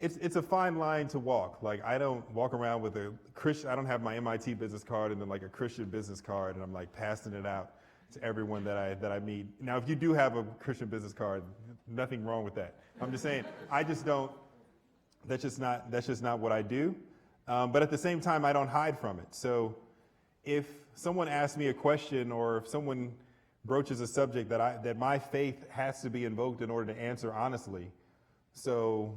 It's a fine line to walk. Like, I don't walk around with a Christian. I don't have my MIT business card and then like a Christian business card, and I'm like passing it out to everyone that I meet. Now, if you do have a Christian business card, nothing wrong with that. I'm just saying, I just don't. That's just not what I do. But at the same time, I don't hide from it. So, if someone asks me a question, or if someone broaches a subject that my faith has to be invoked in order to answer honestly, so.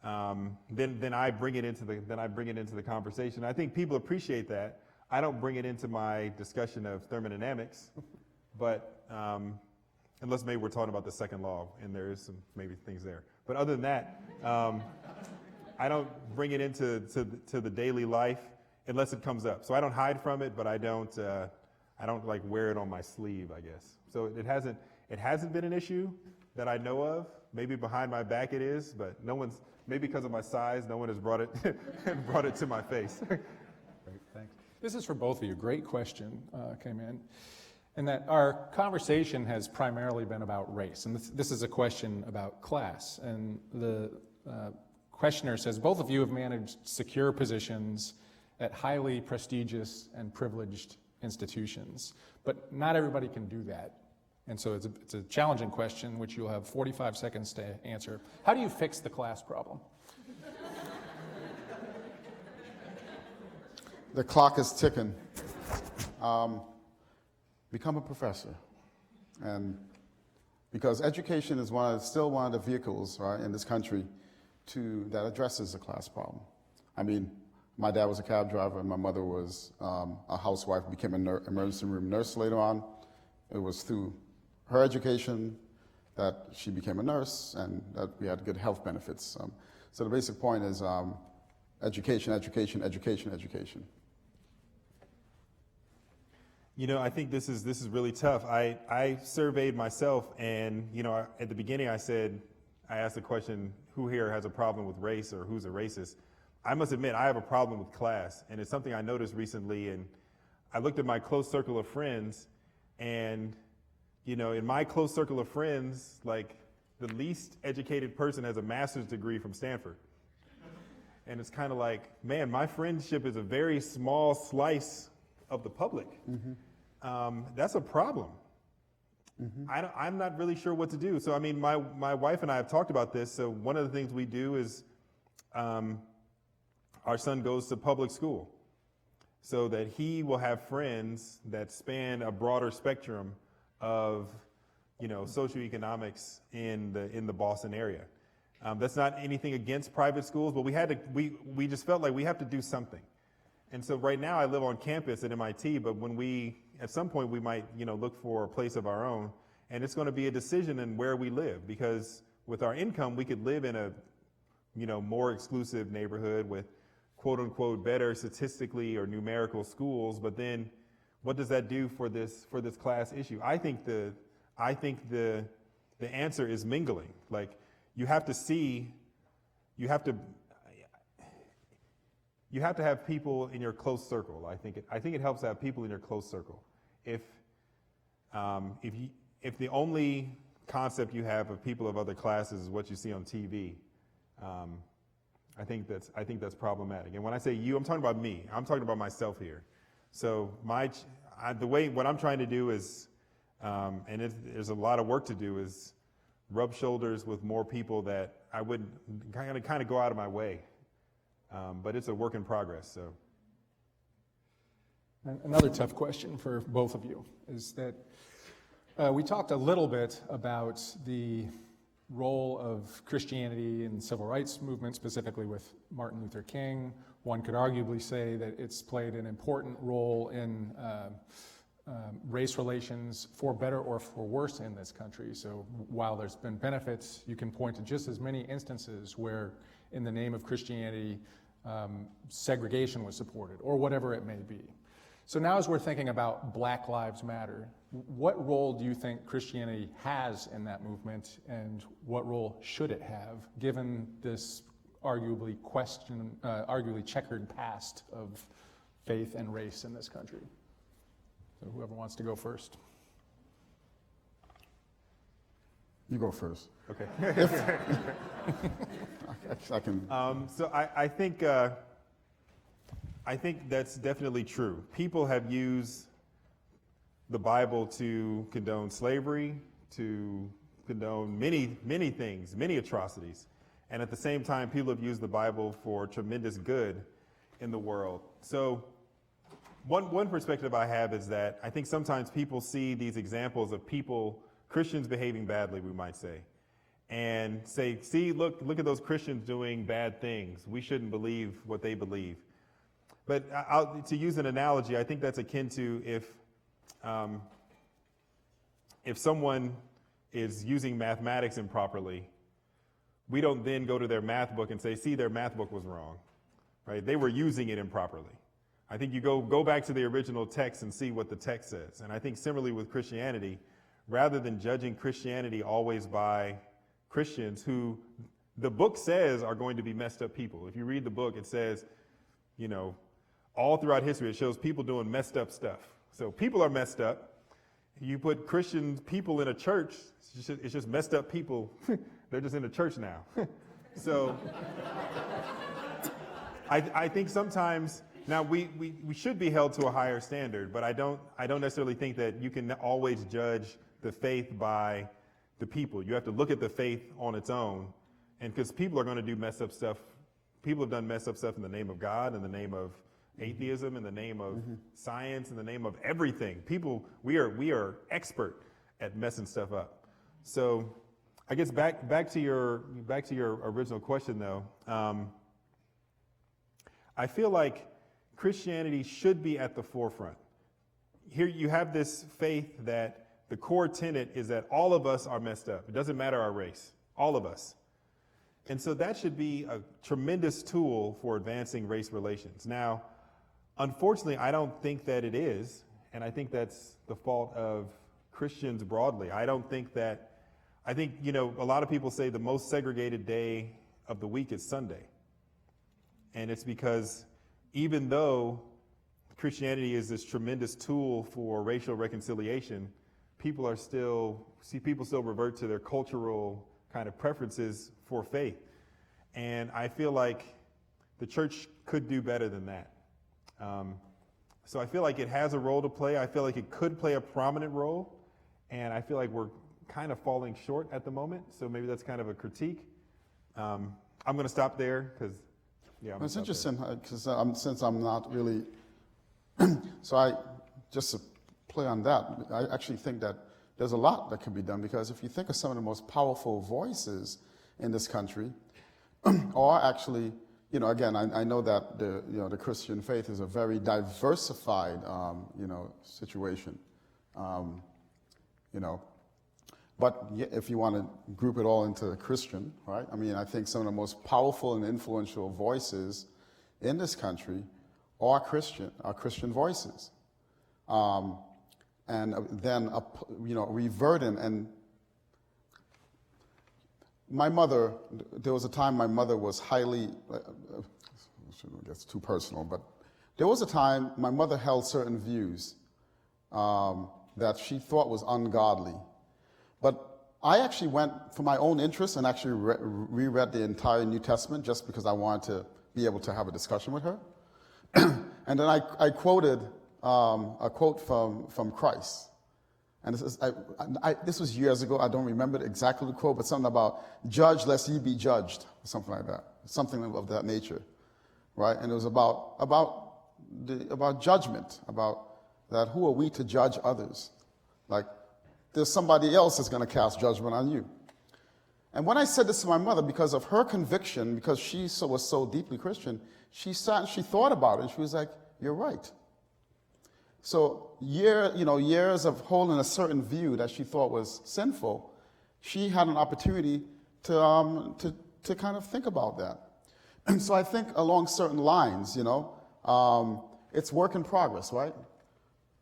Then I bring it into the conversation. I think people appreciate that. I don't bring it into my discussion of thermodynamics, but unless maybe we're talking about the second law, and there is some maybe things there. But other than that, I don't bring it into the daily life unless it comes up. So I don't hide from it, but I don't like wear it on my sleeve, I guess. So it hasn't been an issue that I know of. Maybe behind my back it is, but maybe because of my size, no one has brought it to my face. Great, thanks. This is for both of you. Great question came in. And that our conversation has primarily been about race. And this is a question about class. And the questioner says, both of you have managed secure positions at highly prestigious and privileged institutions. But not everybody can do that. And so it's a challenging question, which you'll have 45 seconds to answer. How do you fix the class problem? The clock is ticking. Become a professor. And because education is still one of the vehicles, right, in this country that addresses the class problem. My dad was a cab driver, and my mother was a housewife, became an emergency room nurse later on. It was through her education that she became a nurse, and that we had good health benefits. So the basic point is education, education, education, education. I think this is really tough. I surveyed myself, and at the beginning I asked the question, who here has a problem with race, or who's a racist? I must admit, I have a problem with class, and it's something I noticed recently. And I looked at my close circle of friends, and in my close circle of friends, like, the least educated person has a master's degree from Stanford. And it's kind of like, man, my friendship is a very small slice of the public. Mm-hmm. That's a problem. Mm-hmm. I'm not really sure what to do. So, my wife and I have talked about this. So one of the things we do is our son goes to public school so that he will have friends that span a broader spectrum of, socioeconomics in the Boston area. That's not anything against private schools, but we just felt like we have to do something. And so right now I live on campus at MIT, but at some point we might, look for a place of our own, and it's going to be a decision in where we live, because with our income, we could live in a, more exclusive neighborhood with quote unquote better statistically or numerical schools, but then what does that do for this class issue? I think the answer is mingling. Like, you have to have people in your close circle. I think it helps to have people in your close circle. If the only concept you have of people of other classes is what you see on TV, I think that's problematic. And when I say you, I'm talking about me. I'm talking about myself here. So what I'm trying to do is, and there's a lot of work to do, is rub shoulders with more people that I wouldn't kind of go out of my way. But it's a work in progress. So, another tough question for both of you is that we talked a little bit about the role of Christianity in the civil rights movement, specifically with Martin Luther King. One could arguably say that it's played an important role in race relations, for better or for worse, in this country. So while there's been benefits, you can point to just as many instances where, in the name of Christianity, segregation was supported, or whatever it may be. So now, as we're thinking about Black Lives Matter, what role do you think Christianity has in that movement, and what role should it have, given this arguably checkered past of faith and race in this country? So whoever wants to go first. You go first. Okay. I can. So I think that's definitely true. People have used the Bible to condone slavery, to condone many things, many atrocities. And at the same time, people have used the Bible for tremendous good in the world. So one perspective I have is that I think sometimes people see these examples of Christians behaving badly, we might say, and say, see, look at those Christians doing bad things. We shouldn't believe what they believe. But to use an analogy, I think that's akin to if someone is using mathematics improperly, we don't then go to their math book and say, see, their math book was wrong, right? They were using it improperly. I think you go back to the original text and see what the text says. And I think similarly with Christianity, rather than judging Christianity always by Christians who the book says are going to be messed up people. If you read the book, it says, all throughout history, it shows people doing messed up stuff. So people are messed up. You put Christian people in a church, it's just messed up people. They're just in a church now. So I think sometimes, now we should be held to a higher standard, but I don't necessarily think that you can always judge the faith by the people. You have to look at the faith on its own, and because people are going to do messed up stuff. People have done messed up stuff in the name of God, in the name of atheism, in the name of science, in the name of everything. We are expert at messing stuff up. So I guess back to your original question though. I feel like Christianity should be at the forefront. Here you have this faith that the core tenet is that all of us are messed up. It doesn't matter our race, all of us. And so that should be a tremendous tool for advancing race relations. Now, unfortunately, I don't think that it is, and I think that's the fault of Christians broadly. I think, a lot of people say the most segregated day of the week is Sunday. And it's because even though Christianity is this tremendous tool for racial reconciliation, people still revert to their cultural kind of preferences for faith. And I feel like the church could do better than that. So I feel like it has a role to play. I feel like it could play a prominent role. And I feel like we're kind of falling short at the moment. So maybe that's kind of a critique. I'm going to stop there because, It's interesting because since I'm not really, just to play on that, I actually think that there's a lot that can be done, because if you think of some of the most powerful voices in this country, or actually, again, I know that the Christian faith is a very diversified, situation, But if you want to group it all into Christian, right? I mean, I think some of the most powerful and influential voices in this country are Christian voices. And then, reverting. And my mother, there was a time my mother was highly, that's too personal, but there was a time my mother held certain views that she thought was ungodly. But I actually went for my own interest and actually reread the entire New Testament just because I wanted to be able to have a discussion with her. And then I quoted a quote from Christ. And this was years ago. I don't remember exactly the quote, but something about judge lest ye be judged, or something like that, something of that nature, right? And it was about judgment, about that who are we to judge others? Like, there's somebody else that's going to cast judgment on you. And when I said this to my mother, because of her conviction, because she was so deeply Christian, she sat and she thought about it, and she was like, "You're right." So years of holding a certain view that she thought was sinful, she had an opportunity to kind of think about that. And so I think along certain lines, it's work in progress, right?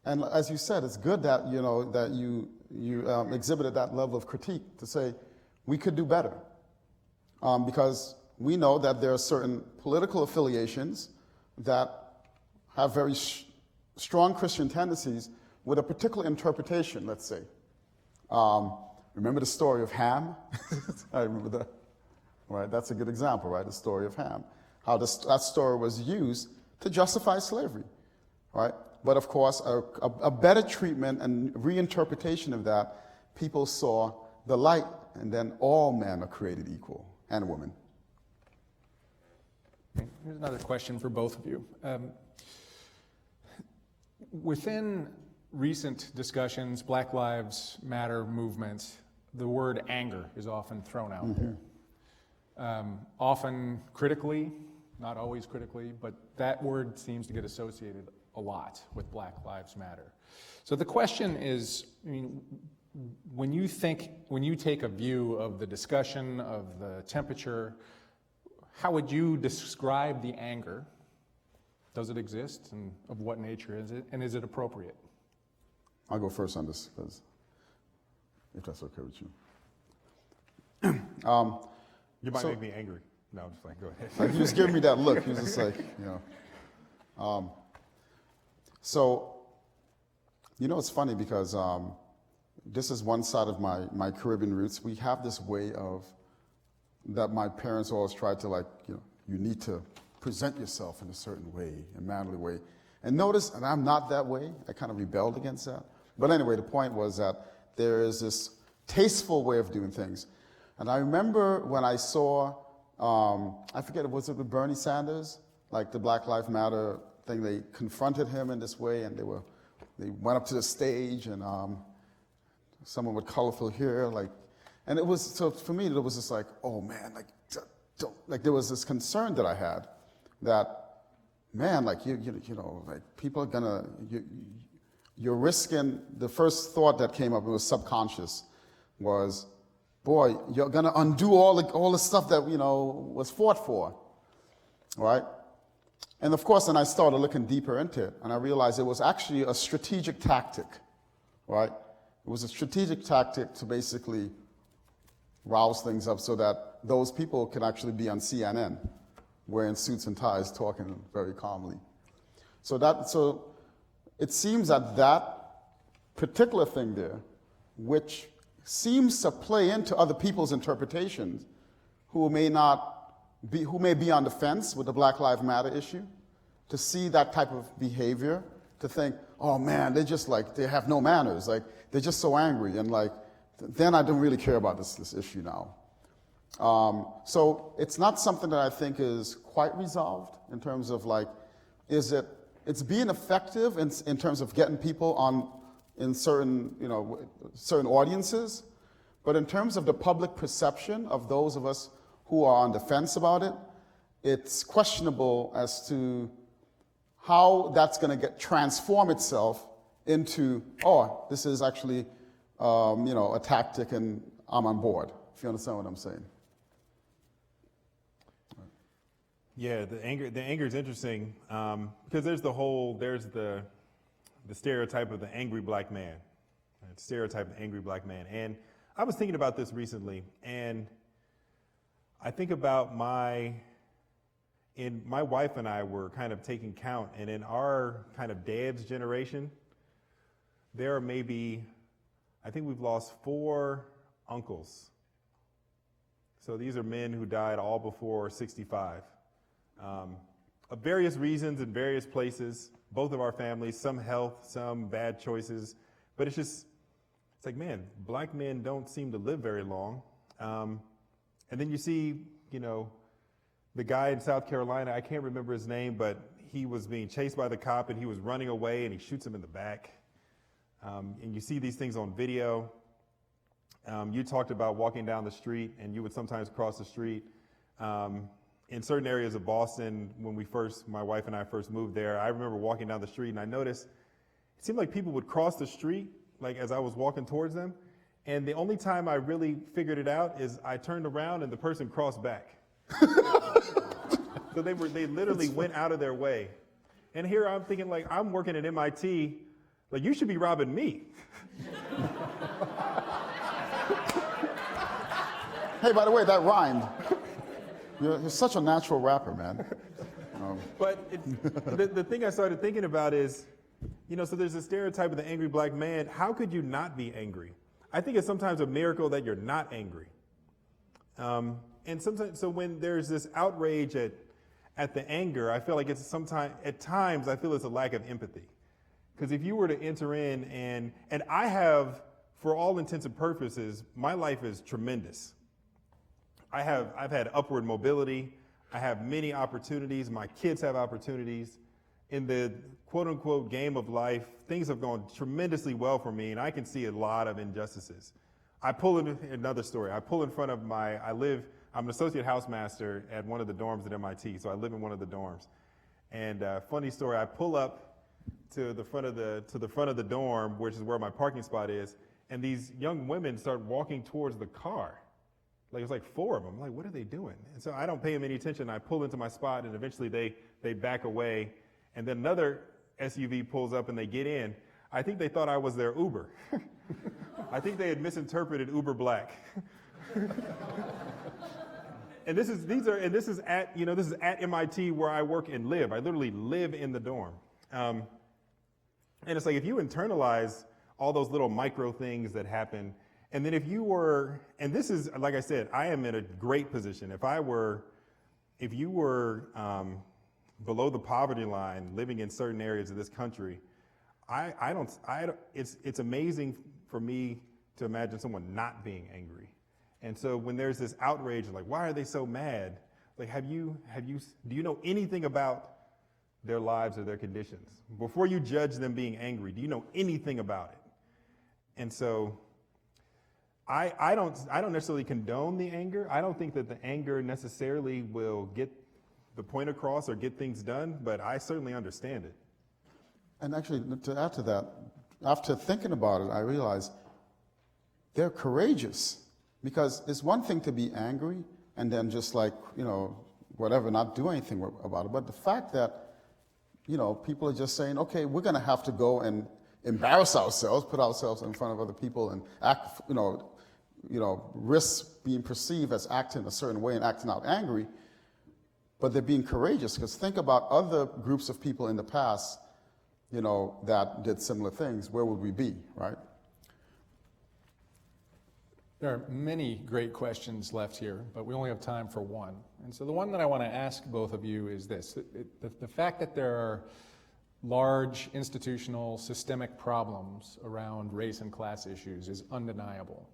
And as you said, it's good that that you exhibited that level of critique to say we could do better, because we know that there are certain political affiliations that have very strong Christian tendencies with a particular interpretation. Let's say, remember the story of Ham? I remember that. Right, that's a good example, right? The story of Ham, how that story was used to justify slavery, right? But of course, a better treatment and reinterpretation of that, people saw the light, and then all men are created equal, and women. Here's another question for both of you. Within recent discussions, Black Lives Matter movements, the word anger is often thrown out there. Often critically, not always critically, but that word seems to get associated a lot with Black Lives Matter. So the question is, when you take a view of the discussion, of the temperature, how would you describe the anger? Does it exist, and of what nature is it, and is it appropriate? I'll go first on this, because if that's okay with you. You might make me angry. No, I'm just like, go ahead. Like, he was giving me that look. He was just like, So, it's funny because this is one side of my Caribbean roots. We have this way that my parents always tried to, you need to present yourself in a certain way, a manly way. And notice, and I'm not that way. I kind of rebelled against that. But anyway, the point was that there is this tasteful way of doing things. And I remember when I saw, I forget, was it with Bernie Sanders? Like the Black Lives Matter thing, they confronted him in this way, and they went up to the stage, and someone with colorful hair, and it was, so for me, it was just like, oh man, there was this concern that I had that, man, people are gonna, you're risking, the first thought that came up, it was subconscious, was, boy, you're gonna undo all the stuff that, was fought for, right? And of course, then I started looking deeper into it, and I realized it was actually a strategic tactic, right? It was a strategic tactic to basically rouse things up so that those people could actually be on CNN, wearing suits and ties, talking very calmly. So it seems that particular thing there, which seems to play into other people's interpretations, who may be on the fence with the Black Lives Matter issue, to see that type of behavior, to think, oh man, they have no manners, they're just so angry, and then I don't really care about this issue now. So it's not something that I think is quite resolved in terms of it's being effective in terms of getting people in certain audiences, But in terms of the public perception of those of us who are on the fence about it, it's questionable as to how that's going to transform itself into, oh, this is actually, a tactic and I'm on board, if you understand what I'm saying. Yeah, the anger is interesting because there's the stereotype of the angry black man, And I was thinking about this recently, and I think about my wife and I were kind of taking count, and in our kind of dad's generation, there are maybe, I think we've lost 4 uncles. So these are men who died all before 65. Of various reasons in various places, both of our families, some health, some bad choices, but it's like, man, black men don't seem to live very long. And then you see, the guy in South Carolina, I can't remember his name, but he was being chased by the cop and he was running away and he shoots him in the back. And you see these things on video. You talked about walking down the street, and you would sometimes cross the street. In certain areas of Boston, when my wife and I first moved there, I remember walking down the street and I noticed it seemed like people would cross the street, like as I was walking towards them. And the only time I really figured it out is I turned around and the person crossed back. So they literally went out of their way. And here I'm thinking, like, I'm working at MIT, like, you should be robbing me. Hey, by the way, that rhymed. You're such a natural rapper, man. But the thing I started thinking about is, so there's a stereotype of the angry black man. How could you not be angry? I think it's sometimes a miracle that you're not angry. And sometimes, so when there's this outrage at the anger, I feel like at times I feel it's a lack of empathy. Because if you were to enter in and I have, for all intents and purposes, my life is tremendous. I've had upward mobility. I have many opportunities. My kids have opportunities. In the quote unquote game of life, things have gone tremendously well for me, and I can see a lot of injustices. Another story. I pull in front of I'm an associate housemaster at one of the dorms at MIT, so I live in one of the dorms. And funny story, I pull up to the front of the dorm, which is where my parking spot is, and these young women start walking towards the car. Like, it's like 4 of them. I'm like, what are they doing? And so I don't pay them any attention. I pull into my spot, and eventually they back away. And then another SUV pulls up, and they get in. I think they thought I was their Uber. I think they had misinterpreted Uber Black. And this is at MIT where I work and live. I literally live in the dorm. And it's like, if you internalize all those little micro things that happen, and then if you were, and this is, like I said, I am in a great position. If you were below the poverty line, living in certain areas of this country, it's amazing for me to imagine someone not being angry. And so when there's this outrage, like, why are they so mad? Like, do you know anything about their lives or their conditions? Before you judge them being angry, do you know anything about it? And so I don't necessarily condone the anger. I don't think that the anger necessarily will get the point across or get things done, but I certainly understand it. And actually, to add to that, after thinking about it, I realized they're courageous, because it's one thing to be angry and then just like, whatever, not do anything about it. But the fact that, people are just saying, okay, we're going to have to go and embarrass ourselves, put ourselves in front of other people and act, risk being perceived as acting a certain way and acting out angry, but they're being courageous. Because think about other groups of people in the past, that did similar things. Where would we be, right? There are many great questions left here, but we only have time for one. And so the one that I want to ask both of you is this. The fact that there are large institutional systemic problems around race and class issues is undeniable.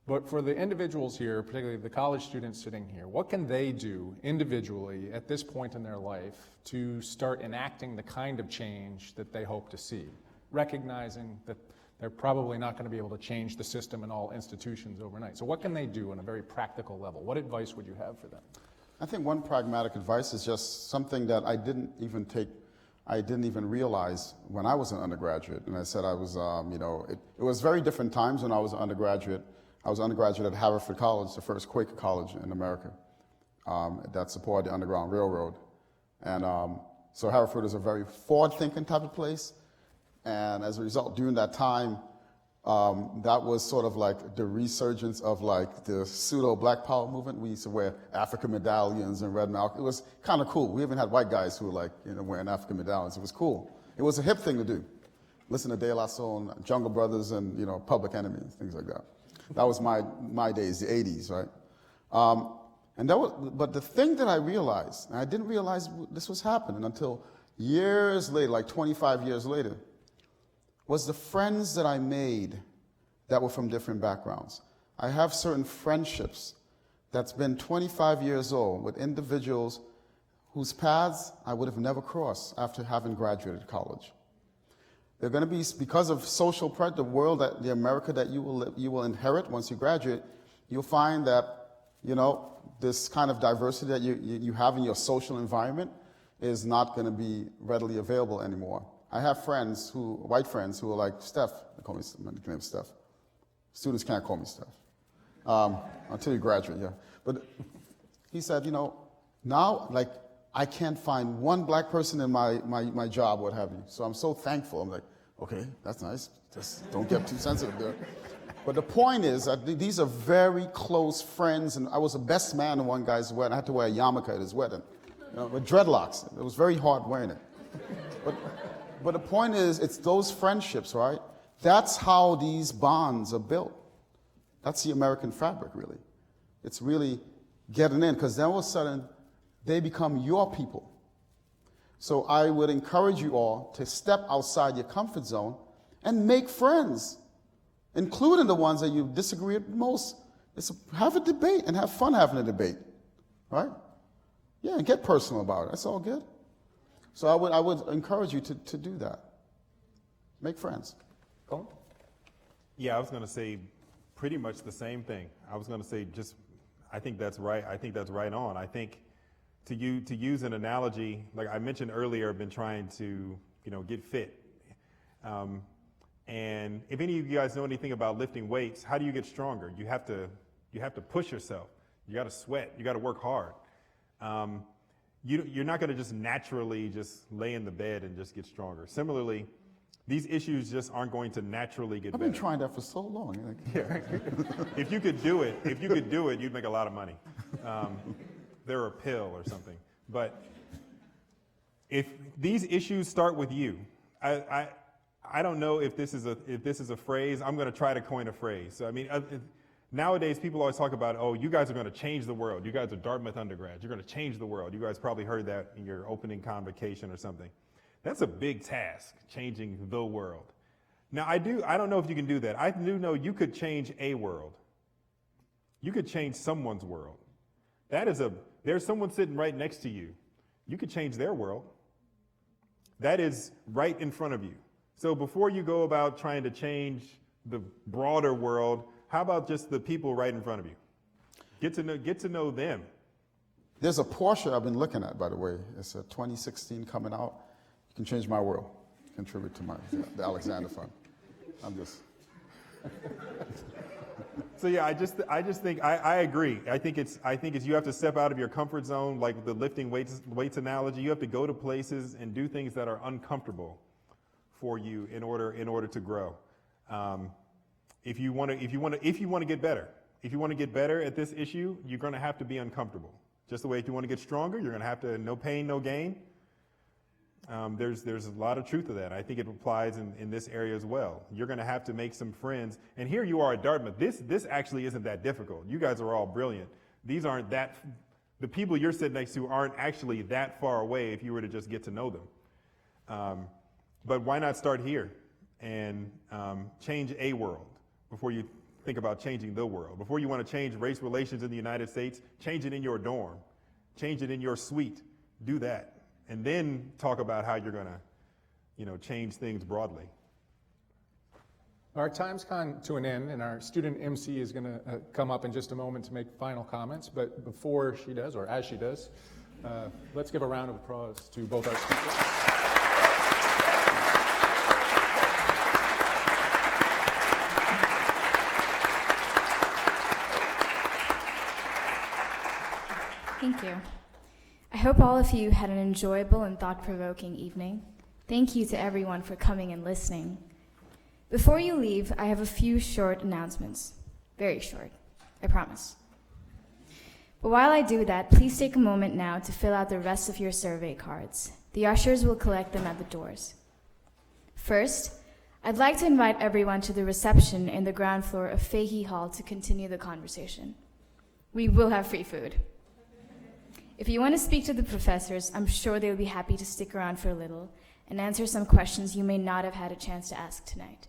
But for the individuals here, particularly the college students sitting here, what can they do individually at this point in their life to start enacting the kind of change that they hope to see, recognizing that they're probably not going to be able to change the system in all institutions overnight. So what can they do on a very practical level? What advice would you have for them? I think one pragmatic advice is just something that I didn't even realize when I was an undergraduate. And I said I was, it was very different times when I was an undergraduate. I was an undergraduate at Haverford College, the first Quaker college in America that supported the Underground Railroad. And so Haverford is a very forward-thinking type of place. And as a result, during that time, that was sort of like the resurgence of like the pseudo-Black Power movement. We used to wear African medallions and red mouth. It was kind of cool. We even had white guys who were like, wearing African medallions. It was cool. It was a hip thing to do. Listen to De La Soul and Jungle Brothers and, Public Enemy, things like that. That was my days, the 80s, right? But the thing that I realized, and I didn't realize this was happening until years later, like 25 years later, was the friends that I made that were from different backgrounds. I have certain friendships that's been 25 years old with individuals whose paths I would have never crossed after having graduated college. They're going to be, because of social pressure, the America that you will inherit once you graduate, you'll find that, this kind of diversity that you have in your social environment is not going to be readily available anymore. I have white friends who are like, Steph, they call me, my nickname is Steph. Students can't call me Steph until you graduate, yeah. But he said, now, like, I can't find one black person in my job, what have you. So I'm so thankful. I'm like, okay, that's nice. Just don't get too sensitive there. But the point is that these are very close friends, and I was the best man in one guy's wedding. I had to wear a yarmulke at his wedding, with dreadlocks. It was very hard wearing it. But the point is, it's those friendships, right? That's how these bonds are built. That's the American fabric, really. It's really getting in, because then all of a sudden, they become your people. So I would encourage you all to step outside your comfort zone and make friends, including the ones that you disagree with most. Have a debate and have fun having a debate, right? Yeah, and get personal about it. That's all good. So I would encourage you to do that. Make friends. Cullen? Yeah, I was going to say pretty much the same thing. I was going to say I think that's right. I think that's right on. I think to use an analogy, like I mentioned earlier, I've been trying to, get fit. And if any of you guys know anything about lifting weights, how do you get stronger? You have to push yourself. You got to sweat. You got to work hard. You're not going to just naturally just lay in the bed and just get stronger. Similarly, these issues just aren't going to naturally get better. I've been trying that for so long. Yeah. If you could do it, you'd make a lot of money. They're a pill or something. But if these issues start with you, I don't know if this is a phrase. I'm going to try to coin a phrase. So nowadays, people always talk about, oh, you guys are going to change the world. You guys are Dartmouth undergrads. You're going to change the world. You guys probably heard that in your opening convocation or something. That's a big task, changing the world. Now, I don't know if you can do that. I do know you could change a world. You could change someone's world. There's someone sitting right next to you. You could change their world. That is right in front of you. So before you go about trying to change the broader world, how about just the people right in front of you? Get to know them. There's a Porsche I've been looking at, by the way. It's a 2016 coming out. You can change my world. Contribute to the Alexander Fund. I'm just. So yeah, I just think I agree. I think it's you have to step out of your comfort zone, like the lifting weights analogy. You have to go to places and do things that are uncomfortable for you in order to grow. If you want to get better at this issue, you're going to have to be uncomfortable. Just the way if you want to get stronger, you're going to have to no pain, no gain. There's a lot of truth to that. I think it applies in this area as well. You're going to have to make some friends. And here you are at Dartmouth. This actually isn't that difficult. You guys are all brilliant. The people you're sitting next to aren't actually that far away if you were to just get to know them. But why not start here and change a world before you think about changing the world? Before you want to change race relations in the United States, change it in your dorm, change it in your suite. Do that. And then talk about how you're going to, change things broadly. Our time's come to an end, and our student MC is going to come up in just a moment to make final comments. But before she does, or as she does, let's give a round of applause to both our speakers. Thank you. I hope all of you had an enjoyable and thought-provoking evening. Thank you to everyone for coming and listening. Before you leave, I have a few short announcements. Very short, I promise. But while I do that, please take a moment now to fill out the rest of your survey cards. The ushers will collect them at the doors. First, I'd like to invite everyone to the reception in the ground floor of Fahey Hall to continue the conversation. We will have free food. If you want to speak to the professors, I'm sure they'll be happy to stick around for a little and answer some questions you may not have had a chance to ask tonight.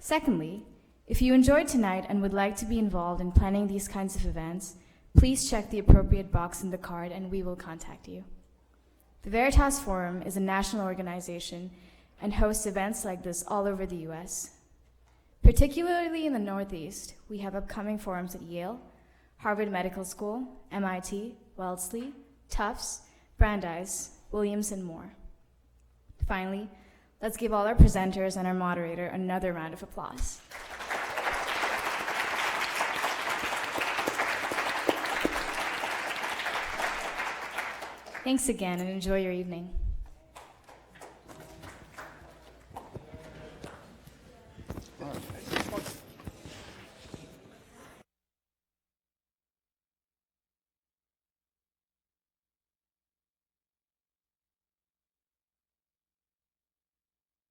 Secondly, if you enjoyed tonight and would like to be involved in planning these kinds of events, please check the appropriate box in the card and we will contact you. The Veritas Forum is a national organization and hosts events like this all over the US. Particularly in the Northeast, we have upcoming forums at Yale, Harvard Medical School, MIT, Wellesley, Tufts, Brandeis, Williams, and more. Finally, let's give all our presenters and our moderator another round of applause. Thanks again and enjoy your evening.